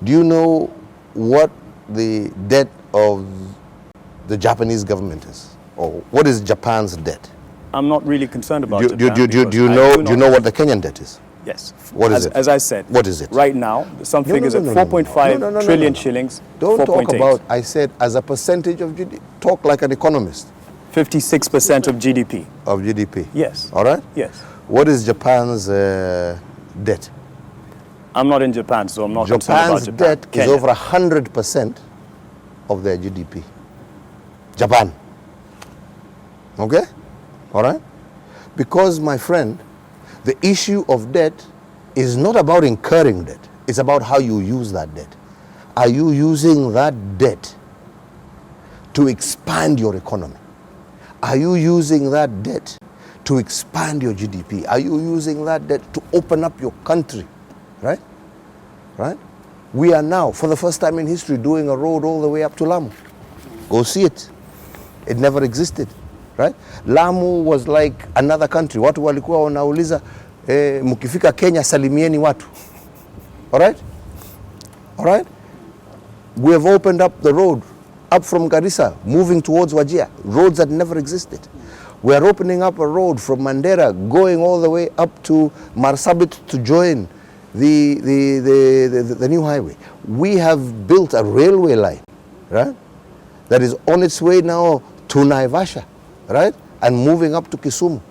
Speaker 1: do you know what the debt of the Japanese government is? Or what is Japan's debt?
Speaker 7: I'm not really concerned about
Speaker 1: Do
Speaker 7: Japan.
Speaker 1: you know what the Kenyan debt is?
Speaker 7: Yes.
Speaker 1: What is it?
Speaker 7: As I said.
Speaker 1: What is it?
Speaker 7: Right now, some figures at 4.5 trillion shillings.
Speaker 1: Don't
Speaker 7: 4.8.
Speaker 1: talk about, I said, as a percentage of GDP. Talk like an economist.
Speaker 7: 56% of GDP.
Speaker 1: Of GDP.
Speaker 7: Yes.
Speaker 1: All right?
Speaker 7: Yes.
Speaker 1: What is Japan's debt?
Speaker 7: I'm not in Japan, so I'm not concerned about Japan.
Speaker 1: Japan's debt
Speaker 7: Kenya.
Speaker 1: is over 100% of their GDP. Japan. Okay? All right? Because, my friend, the issue of debt is not about incurring debt. It's about how you use that debt. Are you using that debt to expand your economy? Are you using that debt to expand your GDP? Are you using that debt to open up your country? Right? Right? We are now, for the first time in history, doing a road all the way up to Lamu. Go see it. It never existed. Right? Lamu was like another country. Watu walikuwa wanauliza mkifika Kenya salimieni watu. All right? All right? We have opened up the road up from Garissa moving towards Wajir, roads that never existed. We are opening up a road from Mandera going all the way up to Marsabit to join the new highway. We have built a railway line, right? That is on its way now to Naivasha, right? And moving up to Kisumu.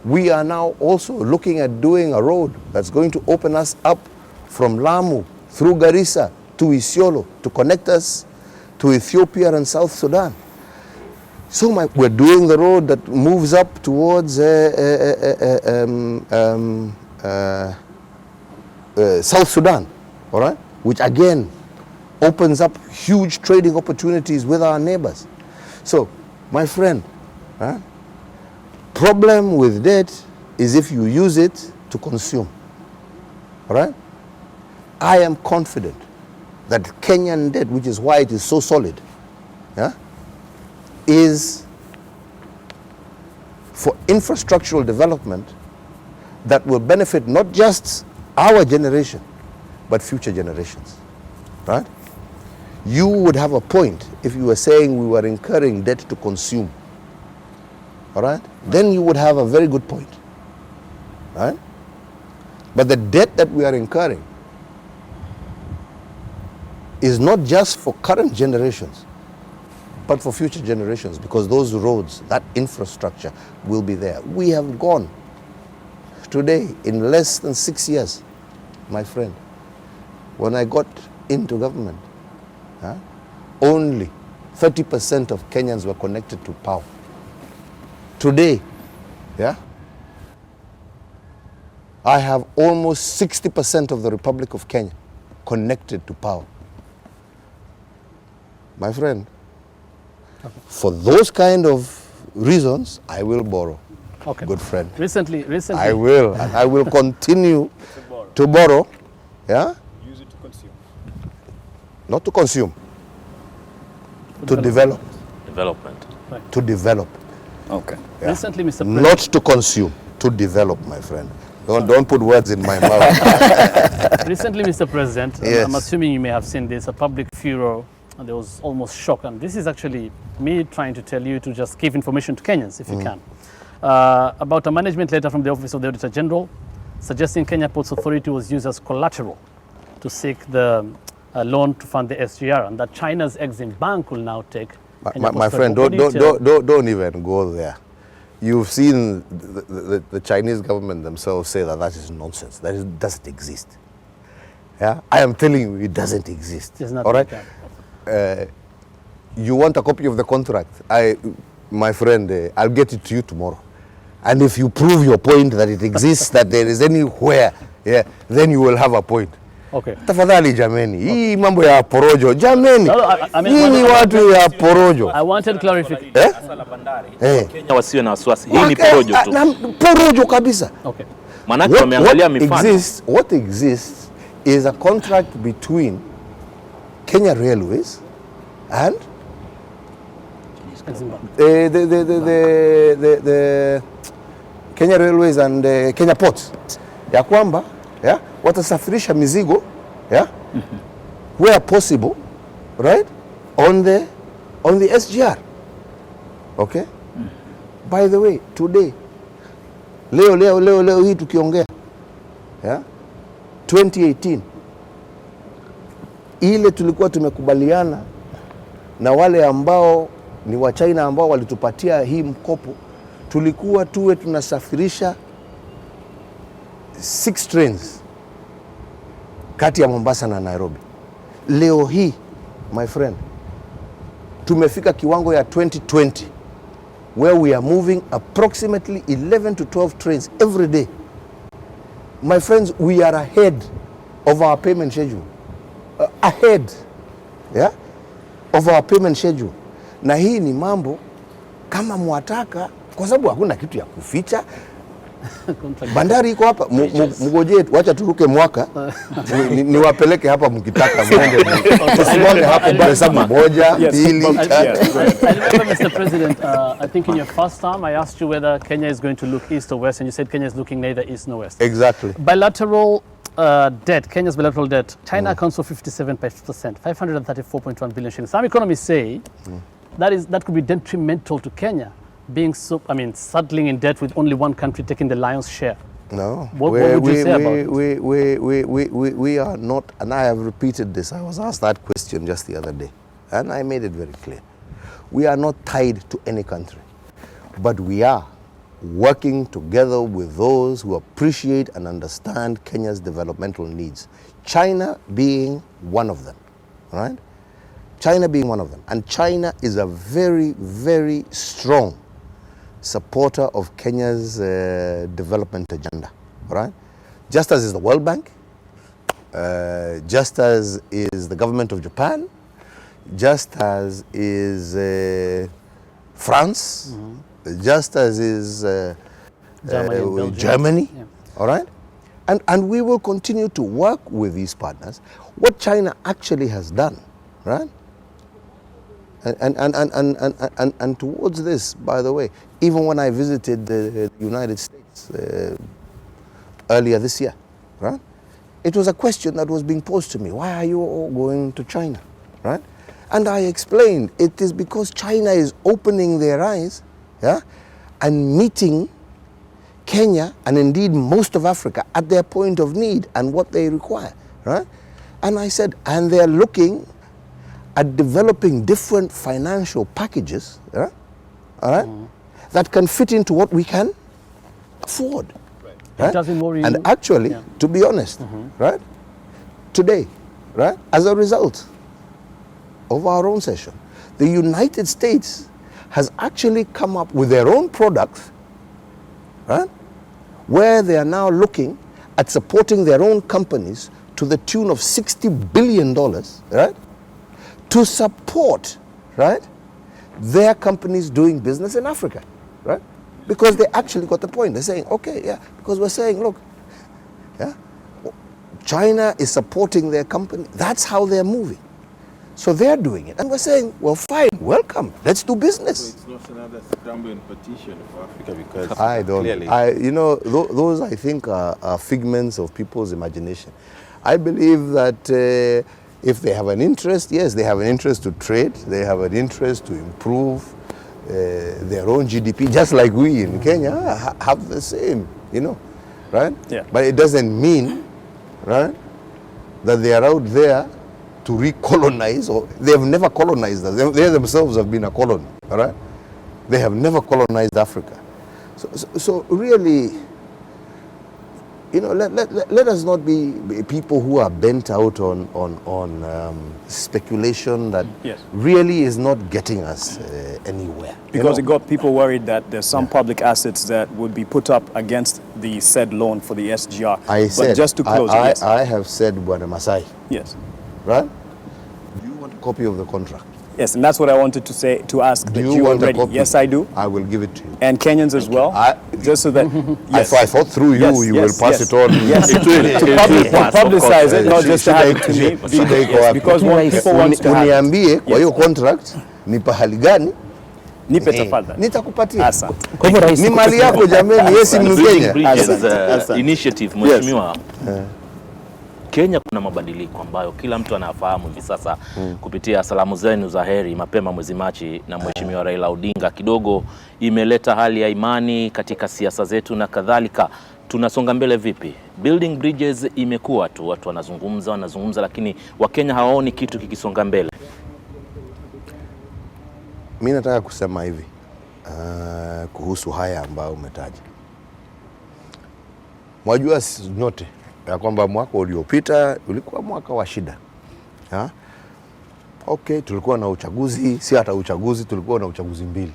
Speaker 1: We are now also looking at doing a road that's going to open us up from Lamu through Garissa to Isiolo to connect us to Ethiopia and South Sudan. So we're doing the road that moves up towards South Sudan, all right? Which again opens up huge trading opportunities with our neighbors. So, my friend, problem with debt is if you use it to consume, all right? I am confident that Kenyan debt, which is why it is so solid, is for infrastructural development that will benefit not just our generation, but future generations, right? You would have a point if you were saying we were incurring debt to consume, all right? Then you would have a very good point, right? But the debt that we are incurring is not just for current generations, but for future generations, because those roads, that infrastructure will be there. We have gone today in less than 6 years, my friend. When I got into government, only 30% of Kenyans were connected to power. Today, I have almost 60% of the Republic of Kenya connected to power. My friend, for those kind of reasons, I will borrow.
Speaker 4: Okay.
Speaker 1: Good friend.
Speaker 4: Recently.
Speaker 1: I will, and I will continue to borrow. Yeah?
Speaker 7: Use it to consume.
Speaker 1: Not to consume, to develop.
Speaker 6: Development.
Speaker 1: To develop.
Speaker 7: Okay.
Speaker 1: Yeah.
Speaker 4: Recently, Mr. President.
Speaker 1: Not to consume, to develop, my friend. Don't put words in my mouth.
Speaker 4: Recently, Mr. President,
Speaker 1: Yes.
Speaker 4: I'm assuming you may have seen this, a public furor, and there was almost shock. And this is actually me trying to tell you to just give information to Kenyans, if you can, about a management letter from the Office of the Auditor General suggesting Kenya Ports Authority was used as collateral to seek the loan to fund the SGR, and that China's Exim Bank will now take.
Speaker 1: My friend, don't even go there. You've seen the Chinese government themselves say that is nonsense. That doesn't exist. Yeah, I am telling you, it doesn't exist.
Speaker 4: It's not
Speaker 1: all right.
Speaker 4: like that.
Speaker 1: You want a copy of the contract? My friend, I'll get it to you tomorrow. And if you prove your point that it exists, that there is anywhere, then you will have a point.
Speaker 4: Okay.
Speaker 1: Tafadhali jameni, hii mambo ya porojo, jameni,
Speaker 4: No,
Speaker 1: hii ni watu ya porojo.
Speaker 4: I wanted clarification.
Speaker 6: Kenya wasiwe na wasiwasi. Hii ni porojo tu.
Speaker 1: Porojo kabisa.
Speaker 4: Okay.
Speaker 6: Manake wameangalia mifano.
Speaker 1: What exists is a contract between Kenya Railways and
Speaker 4: Exim Bank.
Speaker 1: the Kenya Railways and Kenya Ports, ya kwamba watasafirisha mizigo where possible, right, on the SGR. Okay. By the way, today, leo hii tukiongea, 2018 ile tulikuwa tumekubaliana na wale ambao ni wa China ambao walitupatia hii mkopo, tulikuwa tuwe tunasafirisha 6 trains kati ya Mombasa na Nairobi. Leo hii, my friend, tumefika kiwango ya 2020 where we are moving approximately 11 to 12 trains every day. My friends, we are ahead of our payment schedule. Ahead of our payment schedule. Na hii ni mambo kama mwataka, kwa sababu hakuna kitu ya kuficha. Bandari iko hapa, mgojee, wacha turuke mwaka niwapeleke hapa mkitaka mwende. Tusimame hapo hesabu moja, pili, tatu.
Speaker 4: I remember, Mr. President, I think in your first term, I asked you whether Kenya is going to look east or west, and you said Kenya is looking neither east nor west.
Speaker 1: Exactly.
Speaker 4: Bilateral debt, Kenya's bilateral debt, China accounts for 57%, 534.1 billion shillings. Some economists say that could be detrimental to Kenya, being settling in debt with only one country taking the lion's share.
Speaker 1: No.
Speaker 4: What would you say about it?
Speaker 1: We are not, and I have repeated this. I was asked that question just the other day, and I made it very clear. We are not tied to any country, but we are working together with those who appreciate and understand Kenya's developmental needs. China being one of them, right? China being one of them. And China is a very, very strong supporter of Kenya's development agenda, right? Just as is the World Bank, just as is the government of Japan, just as is France, just as is Germany, all right? And we will continue to work with these partners. What China actually has done, right? And towards this, by the way, even when I visited the United States earlier this year, right? It was a question that was being posed to me. Why are you all going to China, right? And I explained, it is because China is opening their eyes, and meeting Kenya, and indeed most of Africa, at their point of need and what they require, right? And I said, and they're looking at developing different financial packages, all right, that can fit into what we can afford. Right?
Speaker 4: It doesn't worry
Speaker 1: and
Speaker 4: you.
Speaker 1: actually, to be honest, right, today, right, as a result of our own session, the United States has actually come up with their own products, right, where they are now looking at supporting their own companies to the tune of $60 billion, right, to support, right, their companies doing business in Africa, right? Because they actually got the point. They're saying, okay, yeah, because we're saying, look, yeah, China is supporting their company. That's how they're moving. So they're doing it. And we're saying, well, fine, welcome, let's do business.
Speaker 5: So it's not another scrambling petition for Africa because
Speaker 1: I don't,
Speaker 5: clearly...
Speaker 1: you know, those I think are figments of people's imagination. I believe that if they have an interest, yes, they have an interest to trade, they have an interest to improve their own GDP, just like we in Kenya have the same, you know, right?
Speaker 7: Yeah.
Speaker 1: But it doesn't mean, right, that they are out there to recolonize, or they have never colonized us. They themselves have been a colony, all right? They have never colonized Africa. So really, you know, let us not be people who are bent out on speculation that really is not getting us anywhere.
Speaker 7: Because it got people worried that there's some public assets that would be put up against the said loan for the SGR.
Speaker 1: But
Speaker 7: just to close, yes.
Speaker 1: I have said, Bwana Masai,
Speaker 7: Yes.
Speaker 1: right? Do you want a copy of the contract?
Speaker 7: Yes, and that's what I wanted to say, to ask that you
Speaker 1: want a
Speaker 7: already.
Speaker 1: copy?
Speaker 7: Yes, I do.
Speaker 1: I will give it to you.
Speaker 7: And Kenyans as well. Just so that, yes.
Speaker 1: I thought through you, you will pass it on.
Speaker 7: Yes, to publicize it, not just to have it to me. Yes, because one people want to have it.
Speaker 1: Uniambie kwa hiyo contract ni pahali gani?
Speaker 7: Nipe tafadhali.
Speaker 1: Nitakupatia.
Speaker 7: Asante.
Speaker 1: Ni mali yako jameni, yesi Mkenya.
Speaker 6: Bridges initiative, mheshimiwa. Kenya kuna mabadiliko ambayo kila mtu anafahamu hivi sasa kupitia salamu zenu za heri mapema mwezi Machi na mheshimiwa Raila Odinga, kidogo imeleta hali ya imani katika siasa zetu na kadhalika. Tunasonga mbele vipi? Building bridges imekuwa tu watu wanazungumza, lakini Wakenya hawaoni kitu kikisonga mbele.
Speaker 1: Mimi nataka kusema hivi kuhusu haya ambayo umetaja. Mwajua nyote ya kwamba mwaka uliopita ulikuwa mwaka wa shida. Ha? Okay, tulikuwa na uchaguzi, si hata uchaguzi, tulikuwa na uchaguzi mbili.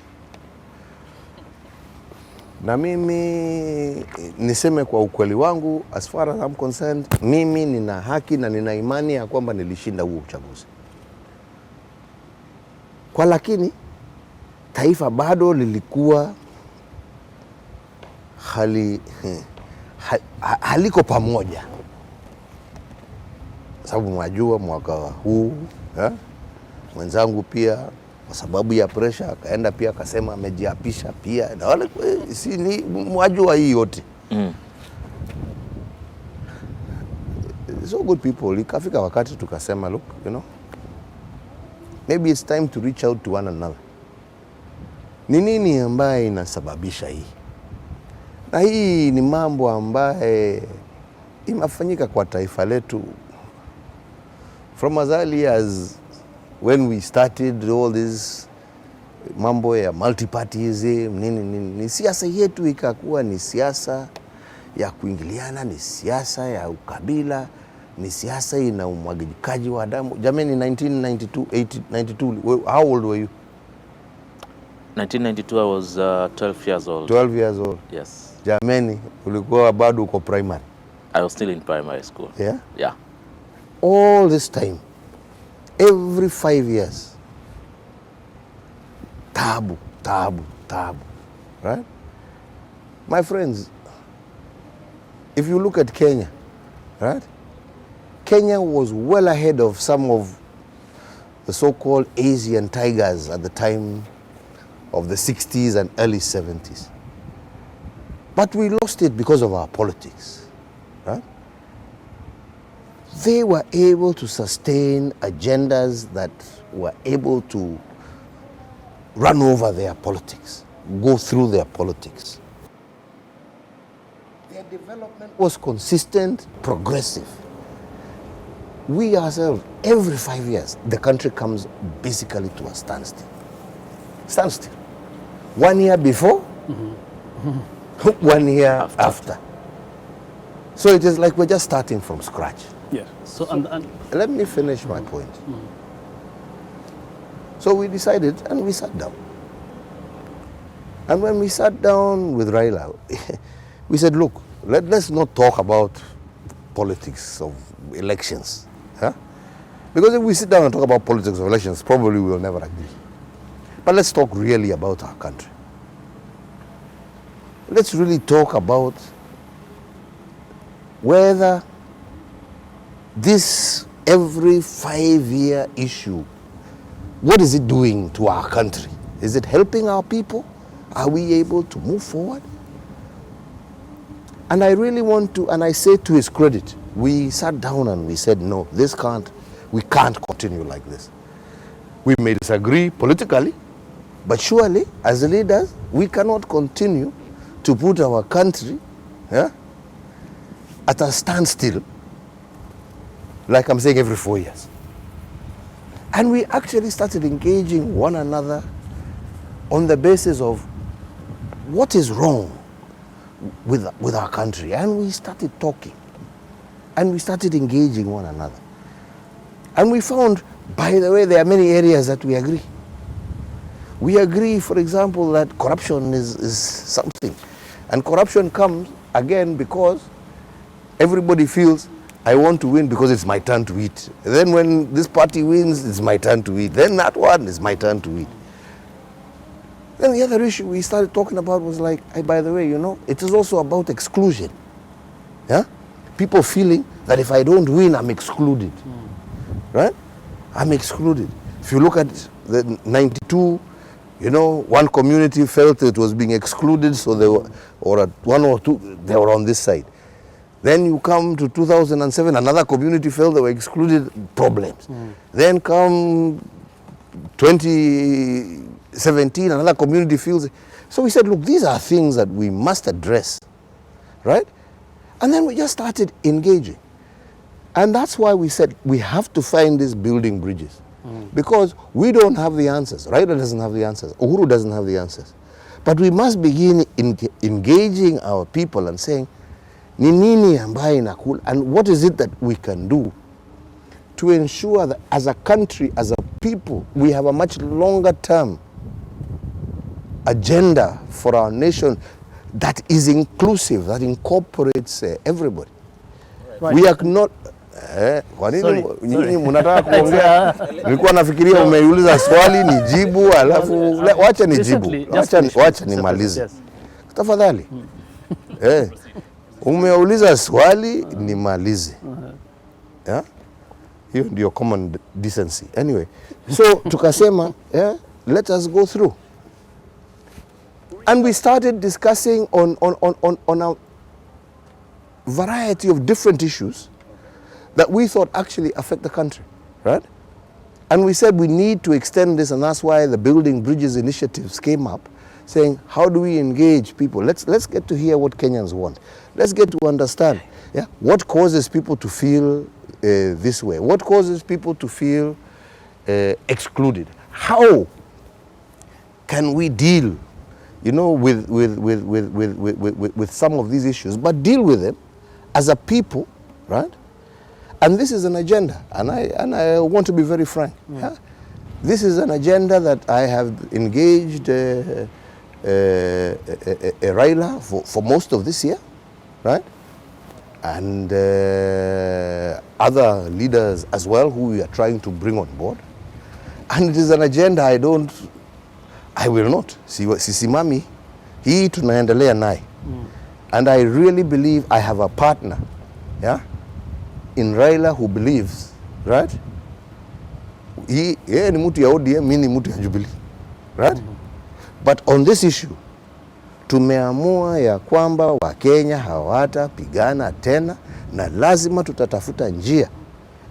Speaker 1: Na mimi niseme kwa ukweli wangu, as far as I'm concerned, mimi nina haki na nina imani ya kwamba nilishinda huo uchaguzi. Kwa lakini taifa bado lilikuwa haliko pamoja, sababu mwajua mwaka huu mwenzangu pia kwa sababu ya pressure akaenda pia akasema amejiapisha pia, na wale si ni mwajua hii yote. So good people, ikafika wakati tukasema, look, you know, maybe it's time to reach out to one another. Ni nini ambaye inasababisha hii? Na hii ni mambo ambaye imefanyika kwa taifa letu from as early as when we started all this mambo ya multipartyism, nini. Siasa yetu ikakuwa ni siasa ya kuingiliana, ni siasa ya ukabila, ni siasa ina umwagikaji wa damu. Jamani, 1992, how old were you?
Speaker 6: 1992 I was 12 years old.
Speaker 1: 12 years old.
Speaker 6: Yes.
Speaker 1: Jamani, ulikuwa bado uko primary?
Speaker 6: I was still in primary school.
Speaker 1: Yeah?
Speaker 6: Yeah.
Speaker 1: All this time, every 5 years, tabu, right? My friends, if you look at Kenya, right? Kenya was well ahead of some of the so-called Asian tigers at the time of the 60s and early 70s. But we lost it because of our politics, right? They were able to sustain agendas that were able to run over their politics, go through their politics. Their development was consistent, progressive. we ourselves, every 5 years, the country comes basically to a standstill. Standstill. 1 year before, 1 year after. So it is like we're just starting from scratch.
Speaker 4: Yeah. So, and
Speaker 1: Let me finish my point. So we decided and we sat down. And when we sat down with Raila, we said, look, let's not talk about politics of elections. Huh? Because if we sit down and talk about politics of elections, probably we will never agree. But let's talk really about our country. Let's really talk about whether this every 5-year issue, what is it doing to our country? Is it helping our people? Are we able to move forward? And I really want to, and I say to his credit, we sat down and we said, no, we can't continue like this. We may disagree politically, but surely, as leaders, we cannot continue to put our country at a standstill, like I'm saying, every 4 years. And we actually started engaging one another on the basis of what is wrong with our country. And we started talking. And we started engaging one another. And we found, by the way, there are many areas that we agree. We agree, for example, that corruption is something. And corruption comes, again, because everybody feels, I want to win because it's my turn to eat. Then when this party wins, it's my turn to eat. Then that one is my turn to eat. Then the other issue we started talking about was like, by the way, it is also about exclusion. Yeah? People feeling that if I don't win, I'm excluded. Right? I'm excluded. If you look at the 92, one community felt it was being excluded, so they were, or one or two, they were on this side. Then you come to 2007, another community felt they were excluded, problems. Then come 2017, another community feels. So we said, look, these are things that we must address, right? And then we just started engaging. And that's why we said we have to find these building bridges. Because we don't have the answers. Raila doesn't have the answers. Uhuru doesn't have the answers. But we must begin engaging our people and saying, ni nini ambaye inakula, and what is it that we can do to ensure that as a country, as a people, we have a much longer term agenda for our nation that is inclusive, that incorporates everybody. Right. We are not kwa nini nyinyi mnataka kuongea? Nilikuwa nafikiria umeuliza swali nijibu, alafu wacha nijibu. Wacha nimalize. Tafadhali. Umeuliza swali nimalize. Yeah? Hiyo ndio common decency. Anyway, so tukasema, let us go through. And we started discussing on a variety of different issues that we thought actually affect the country, right? And we said we need to extend this, and that's why the Building Bridges initiatives came up, saying, how do we engage people? Let's get to hear what Kenyans want. Let's get to understand what causes people to feel this way. What causes people to feel excluded? How can we deal, with some of these issues, but deal with them as a people, right? And this is an agenda, and I want to be very frank. Yeah? This is an agenda that I have engaged Raila for most of this year, right? And other leaders as well who we are trying to bring on board. And it is an agenda I will not. Sisimami, hii tunaendelea naye. And I really believe I have a partner, in Raila who believes, right? Yeye ni mtu ya ODM, mimi ni mtu ya Jubilee, right? But on this issue, tumeamua ya kwamba Wakenya hawatapigana tena, na lazima tutatafuta njia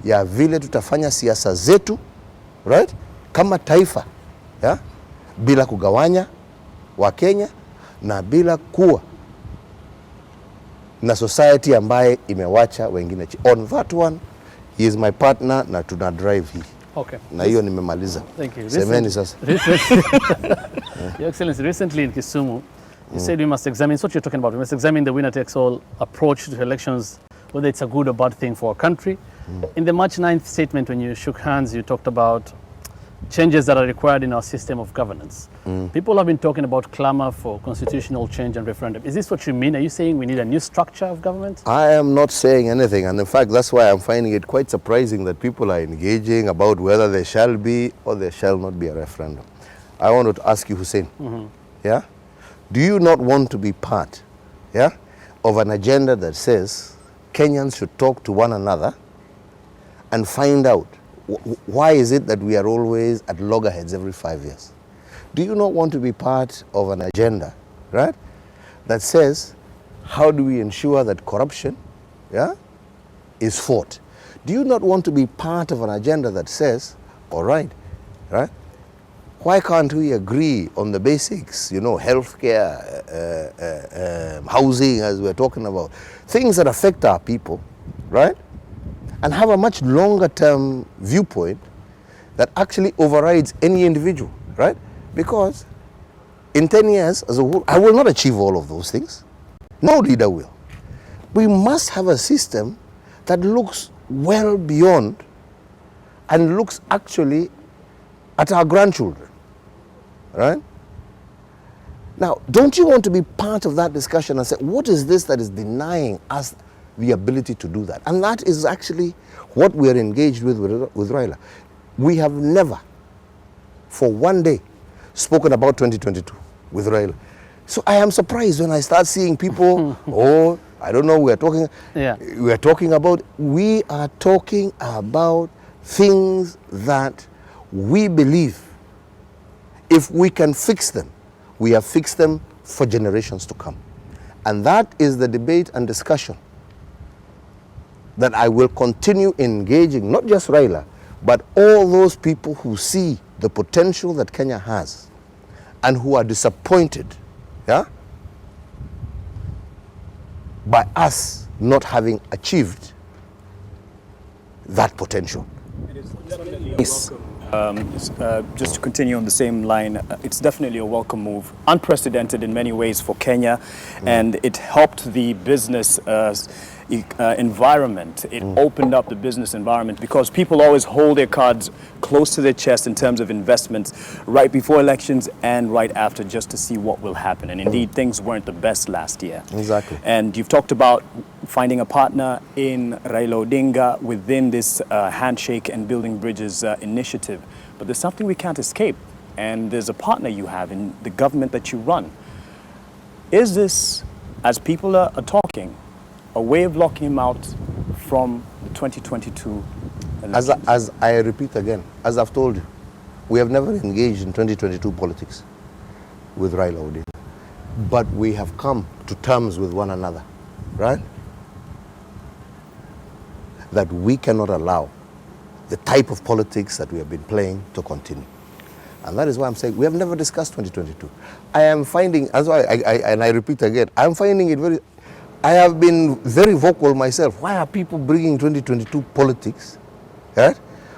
Speaker 1: ya vile tutafanya siasa zetu, right? Kama taifa, bila kugawanya Wakenya na bila kuwa na society ambaye imewacha wengine. On that one, He is my partner na tuna drive hii.
Speaker 4: Okay.
Speaker 1: Na hiyo nimemaliza.
Speaker 4: Thank you.
Speaker 1: Semeni sasa.
Speaker 4: Your Excellency, recently in Kisumu, you said we must examine, it's what you're talking about, we must examine the winner-takes-all approach to elections, whether it's a good or bad thing for our country. In the March 9th statement, when you shook hands, you talked about changes that are required in our system of governance. People have been talking about clamor for constitutional change and referendum. Is this what you mean? Are you saying we need a new structure of government?
Speaker 1: I am not saying anything, and in fact, that's why I'm finding it quite surprising that people are engaging about whether there shall be or there shall not be a referendum. I want to ask you, Hussein, yeah? Do you not want to be part, yeah, of an agenda that says Kenyans should talk to one another and find out why is it that we are always at loggerheads every 5 years? Do you not want to be part of an agenda, right, that says how do we ensure that corruption, yeah, is fought? Do you not want to be part of an agenda that says, all right, why can't we agree on the basics, you know, healthcare, housing, as we're talking about, things that affect our people, right? And have a much longer term viewpoint that actually overrides any individual, right? Because in 10 years, as a whole, I will not achieve all of those things. No leader will. We must have a system that looks well beyond and looks actually at our grandchildren, right? Now, don't you want to be part of that discussion and say, what is this that is denying us the ability to do that? And that is actually what we are engaged with Raila. We have never, for one day, spoken about 2022 with Raila. So I am surprised when I start seeing people, oh, I don't know, we are talking about things that we believe if we can fix them, we have fixed them for generations to come. And that is the debate and discussion that I will continue engaging, not just Raila, but all those people who see the potential that Kenya has and who are disappointed, yeah, by us not having achieved that potential.
Speaker 7: Yes. Just to continue on the same line, it's definitely a welcome move, unprecedented in many ways for Kenya, and it helped the business environment. It opened up the business environment because people always hold their cards close to their chest in terms of investments right before elections and right after, just to see what will happen. And indeed, things weren't the best last year.
Speaker 1: Exactly.
Speaker 7: And you've talked about finding a partner in Raila Odinga within this handshake and building bridges initiative. But there's something we can't escape, and there's a partner you have in the government that you run. Is this, as people are talking, a way of locking him out from the 2022 elections?
Speaker 1: As I repeat again, as I've told you, we have never engaged in 2022 politics with Raila Odinga. But we have come to terms with one another, right? That we cannot allow the type of politics that we have been playing to continue. And that is why I'm saying we have never discussed 2022. I am finding, as I repeat again, I'm finding it I have been very vocal myself. Why are people bringing 2022 politics, right,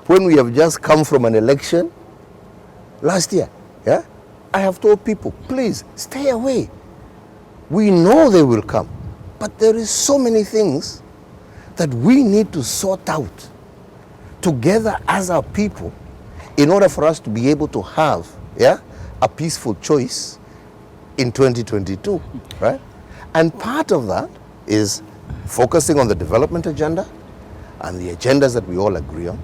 Speaker 1: when we have just come from an election last year? Yeah? I have told people, please stay away. We know they will come, but there is so many things that we need to sort out together as our people in order for us to be able to have, yeah, a peaceful choice in 2022, right? And part of that is focusing on the development agenda and the agendas that we all agree on.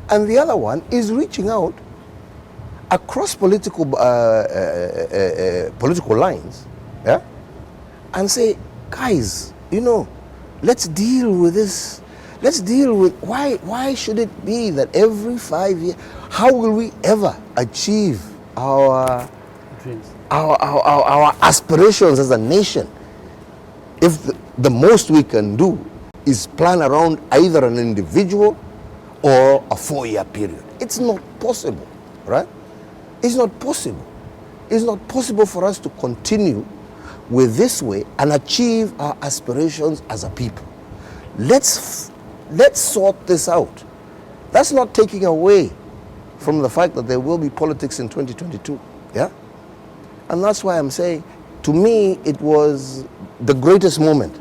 Speaker 1: And the other one is reaching out across political lines, yeah, and say, guys, you know, let's deal with this. Let's deal with why should it be that every 5 years, how will we ever achieve our dreams, our aspirations as a nation if the most we can do is plan around either an individual or a 4-year period? It's not possible, right? It's not possible. It's not possible for us to continue with this way and achieve our aspirations as a people. Let's let's sort this out. That's not taking away from the fact that there will be politics in 2022, yeah? And that's why I'm saying, to me, it was the greatest moment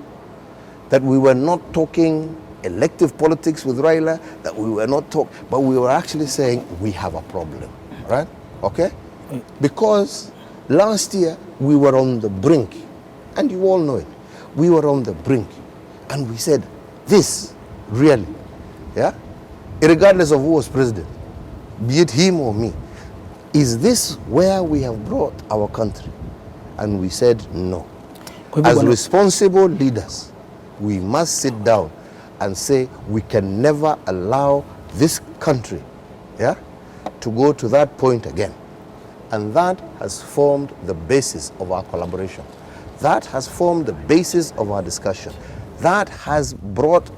Speaker 1: that we were not talking elective politics with Raila, that we were not talking, but we were actually saying we have a problem, right? Okay? Because last year we were on the brink, and you all know it. We were on the brink, and we said, this really, yeah? Regardless of who was president, be it him or me, is this where we have brought our country? And we said no. As responsible leaders, we must sit down and say we can never allow this country, yeah, to go to that point again. And that has formed the basis of our collaboration. That has formed the basis of our discussion. That has brought,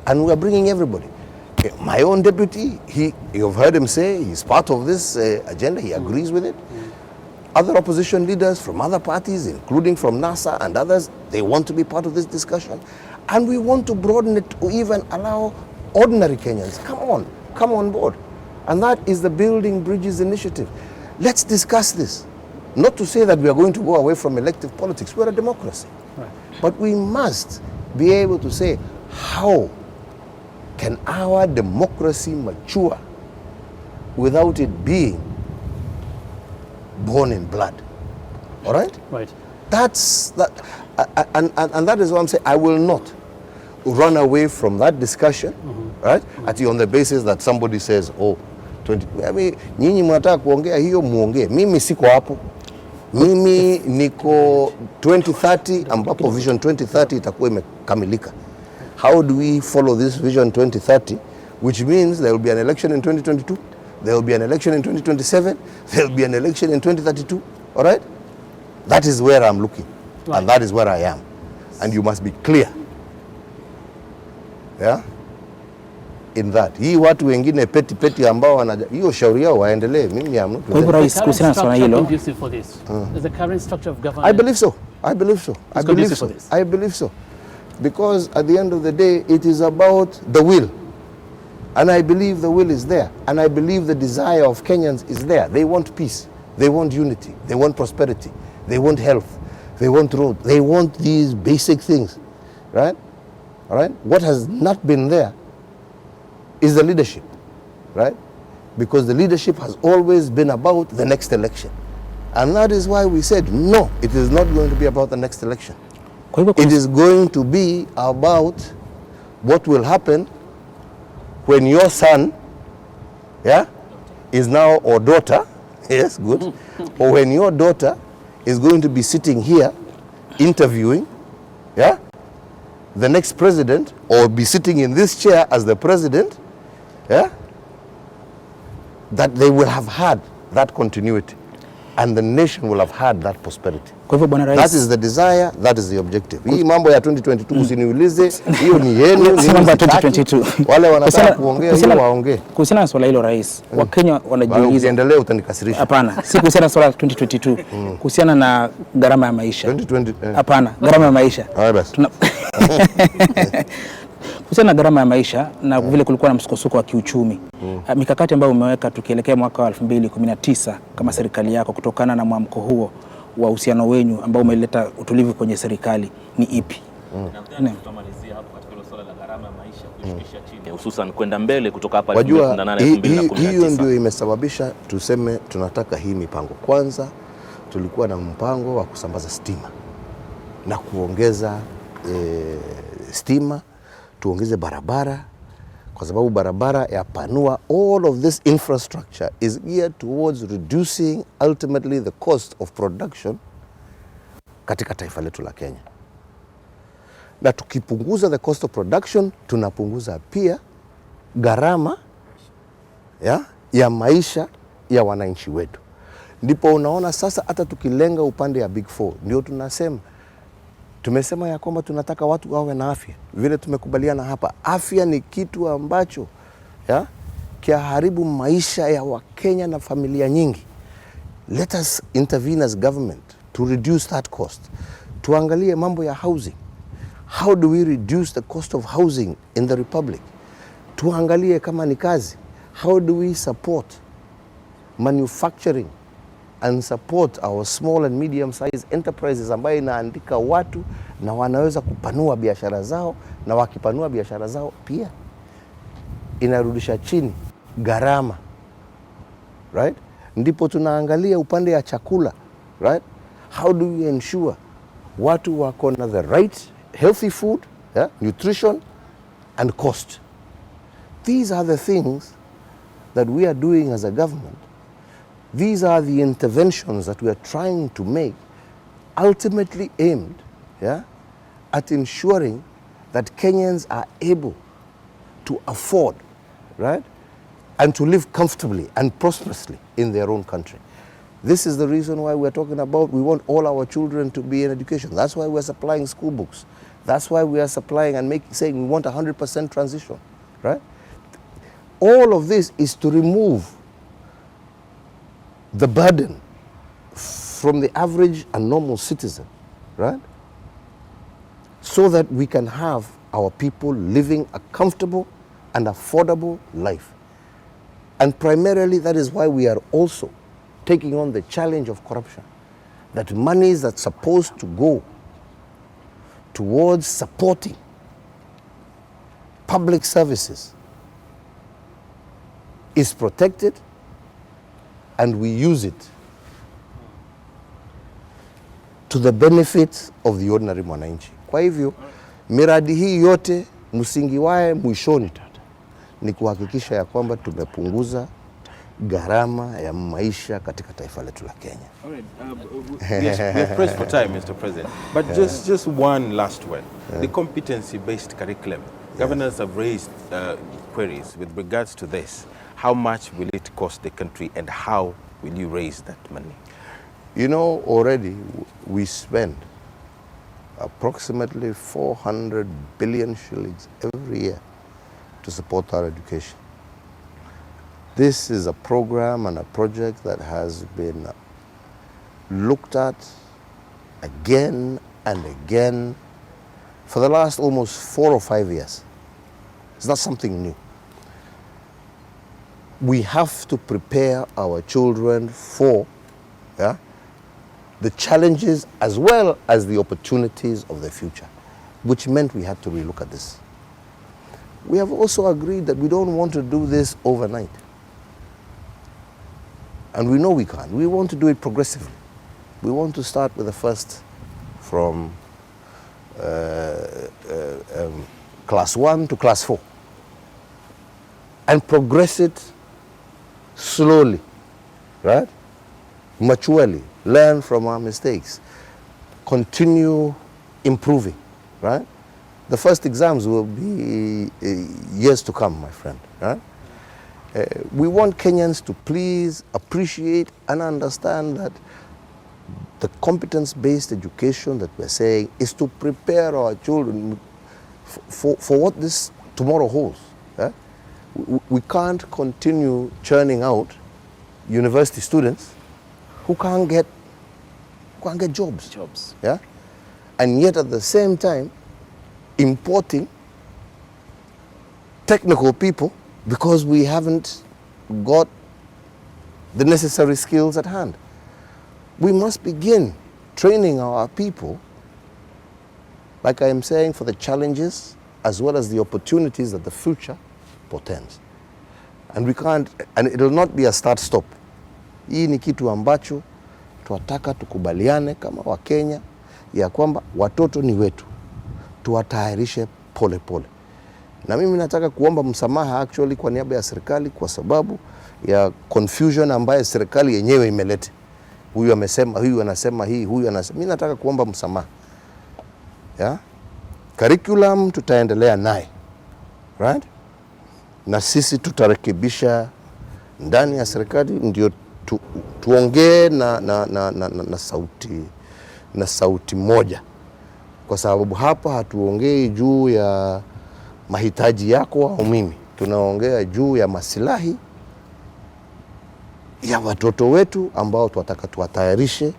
Speaker 1: and we are bringing everybody. My own deputy, you've heard him say he's part of this agenda, he agrees with it. Other opposition leaders from other parties, including from NASA and others, they want to be part of this discussion. And we want to broaden it to even allow ordinary Kenyans, come on board. And that is the Building Bridges initiative. Let's discuss this. Not to say that we are going to go away from elective politics. We're a democracy. Right. But we must be able to say, how can our democracy mature without it being born in blood? All right?
Speaker 4: Right.
Speaker 1: That's that, and that is what I'm saying. I will not run away from that discussion, right? On the basis that somebody says, oh, 20, I mean, nyinyi mnataka kuongea hiyo muongee. Mimi siko hapo. Mimi niko 2030 ambapo Vision 2030 itakuwa imekamilika. How do we follow this Vision 2030, which means there will be an election in 2022, there will be an election in 2027, there will be an election in 2032, all right? That is where I'm looking, right. And that is where I am. And you must be clear, yeah, in that. Hii watu wengine peti ambao hiyo shauri yao waendelee. Mimi am not.
Speaker 8: Kwa hivyo rais, kuhusiana na swala hilo,
Speaker 4: is the current structure of government?
Speaker 1: I believe so. I believe so. I believe so. I believe so. Because at the end of the day, it is about the will. And I believe the will is there. And I believe the desire of Kenyans is there. They want peace. They want unity. They want prosperity. They want health. They want road. They want these basic things. Right? All right? What has not been there is the leadership. Right? Because the leadership has always been about the next election. And that is why we said, no, it is not going to be about the next election. It is going to be about what will happen when your son, yeah, is now, or daughter, yes, good, or when your daughter is going to be sitting here interviewing, yeah, the next president, or be sitting in this chair as the president, yeah, that they will have had that continuity. And the nation will have had that prosperity. That is the desire, that is the objective. Hii mambo ya 2022 usiniulize, hiyo ni yenu,
Speaker 8: ni mambo ya 2022.
Speaker 1: Wale wanataka kuongea hiyo waongee.
Speaker 8: Kuhusiana na swala hilo rais, Wakenya wanajiuliza.
Speaker 1: Ukiendelea utanikasirisha.
Speaker 8: Hapana, si kuhusiana na swala la 2022. Kuhusiana na gharama ya maisha. 2020. Hapana, gharama ya maisha.
Speaker 1: Haya basi.
Speaker 8: Kuhusiana na gharama ya maisha na vile kulikuwa na msukosuko wa kiuchumi. Mikakati ambayo umeweka tukielekea mwaka wa 2019 kama serikali yako kutokana na mwamko huo wa uhusiano wenyu ambao umeleta utulivu kwenye serikali ni ipi?
Speaker 6: Na tutamalizia hapo katika hilo swala la gharama ya maisha kushukisha chini hususan kwenda mbele kutoka hapa
Speaker 1: 2018 hiyo ndio imesababisha tuseme tunataka hii mipango. Kwanza tulikuwa na mpango wa kusambaza stima na kuongeza stima, tuongeze barabara kwa sababu barabara yapanua. All of this infrastructure is geared towards reducing ultimately the cost of production katika taifa letu la Kenya. Na tukipunguza the cost of production, tunapunguza pia gharama ya maisha ya wananchi wetu. Ndipo unaona sasa hata tukilenga upande ya Big Four, ndio tumesema ya kwamba tunataka watu wawe na afya. Vile tumekubaliana hapa, afya ni kitu ambacho kiaharibu maisha ya Wakenya na familia nyingi. Let us intervene as government to reduce that cost. Tuangalie mambo ya housing. How do we reduce the cost of housing in the Republic? tuangalie kama ni kazi, how do we support manufacturing and support our small and medium sized enterprises ambayo inaandika watu na wanaweza kupanua biashara zao, na wakipanua biashara zao pia inarudisha chini gharama, right? Ndipo tunaangalia upande ya chakula, right? How do we ensure watu wako na the right healthy food, yeah? Nutrition and cost. These are the things that we are doing as a government. These are the interventions that we are trying to make, ultimately aimed, yeah, at ensuring that Kenyans are able to afford, right, and to live comfortably and prosperously in their own country. This is the reason why we're talking about we want all our children to be in education. That's why we're supplying school books. That's why we are supplying and saying we want 100% transition, right? All of this is to remove the burden from the average and normal citizen, right? So that we can have our people living a comfortable and affordable life. And primarily that is why we are also taking on the challenge of corruption. That monies that's supposed to go towards supporting public services is protected and we use it to the benefit of the ordinary mwananchi. Kwa hivyo miradi hii yote msingi wae mwishoni ni kuhakikisha ya kwamba tumepunguza gharama ya maisha katika taifa letu la Kenya.
Speaker 5: All right. Yes, we are pressed for time, Mr. President. But just one last one. The competency-based curriculum. Governors have raised queries with regards to this. How much will it cost the country and how will you raise that money?
Speaker 1: You know, already we spend approximately 400 billion shillings every year to support our education. This is a program and a project that has been looked at again and again for the last almost 4 or 5 years. It's not something new. We have to prepare our children for the challenges as well as the opportunities of the future, which meant we had to relook at this. We have also agreed that we don't want to do this overnight. And we know we can't. We want to do it progressively. We want to start with the first from class 1 to class 4 and progress it slowly, right? Maturely, learn from our mistakes, continue improving, right? The first exams will be years to come, my friend, right? We want Kenyans to please appreciate and understand that the competence-based education that we're saying is to prepare our children for what this tomorrow holds. Yeah? We can't continue churning out university students who can't get jobs. Yeah? And yet at the same time, importing technical people because we haven't got the necessary skills at hand. We must begin training our people, like I am saying, for the challenges as well as the opportunities that the future portends. And we can't, and it will not be a start-stop. Hii ni kitu ambacho tuwataka tukubaliane kama Wakenya ya kwamba watoto ni wetu, tuwatayarishe pole pole. Na mimi nataka kuomba msamaha actually kwa niaba ya serikali kwa sababu ya confusion ambayo serikali yenyewe imeleta. Huyu amesema, huyu anasema hii, huyu anasema. Mimi nataka kuomba msamaha. Yeah? Curriculum tutaendelea naye. Right? Na sisi tutarekebisha ndani ya serikali ndio tuongee na sauti moja. Kwa sababu hapa hatuongei juu ya mahitaji yako au mimi. Tunaongea juu ya masilahi ya watoto wetu ambao tunataka tuwatayarishe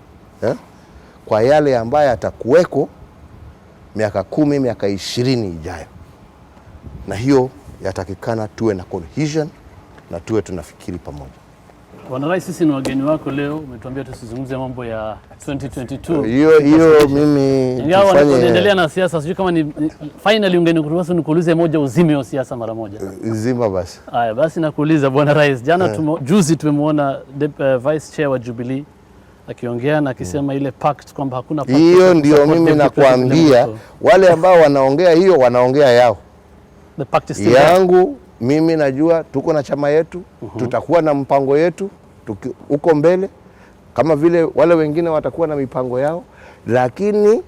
Speaker 1: kwa yale ambayo atakuweko miaka 10, miaka 20 ijayo. Na hiyo yatakikana tuwe na cohesion na tuwe tunafikiri pamoja.
Speaker 4: Bwana Rais, sisi ni wageni wako leo, umetuambia tusizungumzie mambo ya 2022.
Speaker 1: Hiyo mimi
Speaker 4: tufanye endelea na siasa, sijui kama ni finally ungeniruhusu nikuulize moja uzime wa siasa mara moja.
Speaker 1: Zima basi.
Speaker 4: Haya basi nakuuliza Bwana Rais, juzi tumemwona Vice Chair wa Jubilee akiongea na akisema ile pact kwamba hakuna pact.
Speaker 1: Hiyo ndio mimi nakwambia, wale ambao wanaongea hiyo wanaongea yao.
Speaker 4: The pact is
Speaker 1: yangu mimi najua tuko na chama yetu, tutakuwa na mpango yetu uko mbele, kama vile wale wengine watakuwa na mipango yao, lakini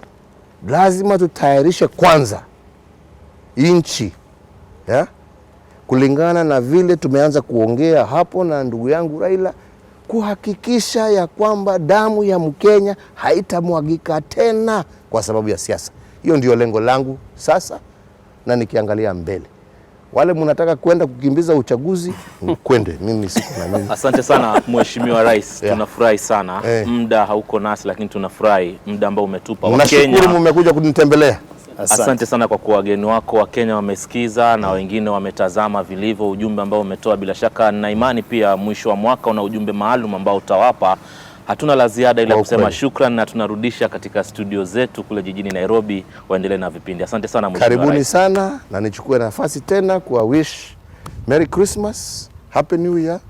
Speaker 1: lazima tutayarishe kwanza inchi, ya? Kulingana na vile tumeanza kuongea hapo na ndugu yangu Raila, kuhakikisha ya kwamba damu ya Mkenya haitamwagika tena kwa sababu ya siasa. Hiyo ndio lengo langu sasa, na nikiangalia mbele. Wale mnataka kwenda kukimbiza uchaguzi, kwende, mimi siku na mimi.
Speaker 6: Asante sana Mheshimiwa Rais, tunafurahi sana. Muda hauko nasi, lakini tunafurahi muda ambao umetupa.
Speaker 1: Nashukuru mmekuja kunitembelea.
Speaker 6: Asante sana kwa kuwa wageni wako. Wakenya wamesikiza na wengine wametazama vilivyo ujumbe ambao umetoa. Bila shaka na imani pia mwisho wa mwaka una ujumbe maalum ambao utawapa. Hatuna la ziada ila kusema shukran, na tunarudisha katika studio zetu kule jijini Nairobi, waendelee na vipindi. Asante sana Mheshimiwa Rais.
Speaker 1: Karibuni sana, na nichukue nafasi tena kuwa wish Merry Christmas, Happy New Year.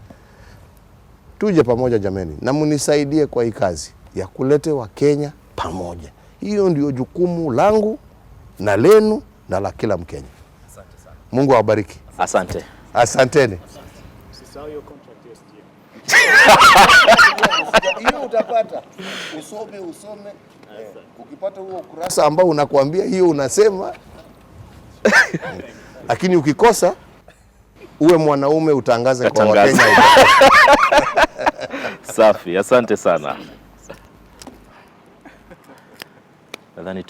Speaker 1: Tuje pamoja jameni, na munisaidie kwa hii kazi ya kulete wa Kenya pamoja. Hiyo ndio jukumu langu na lenu na la kila Mkenya.
Speaker 6: Asante sana.
Speaker 1: Mungu awabariki.
Speaker 6: Asante.
Speaker 1: Asanteni. Hiyo utapata. Usome. Ukipata huo kurasa ambao unakuambia hiyo unasema. Lakini ukikosa uwe mwanaume utangaze kwa Wakenya.
Speaker 6: Safi, asante sana. Nadhani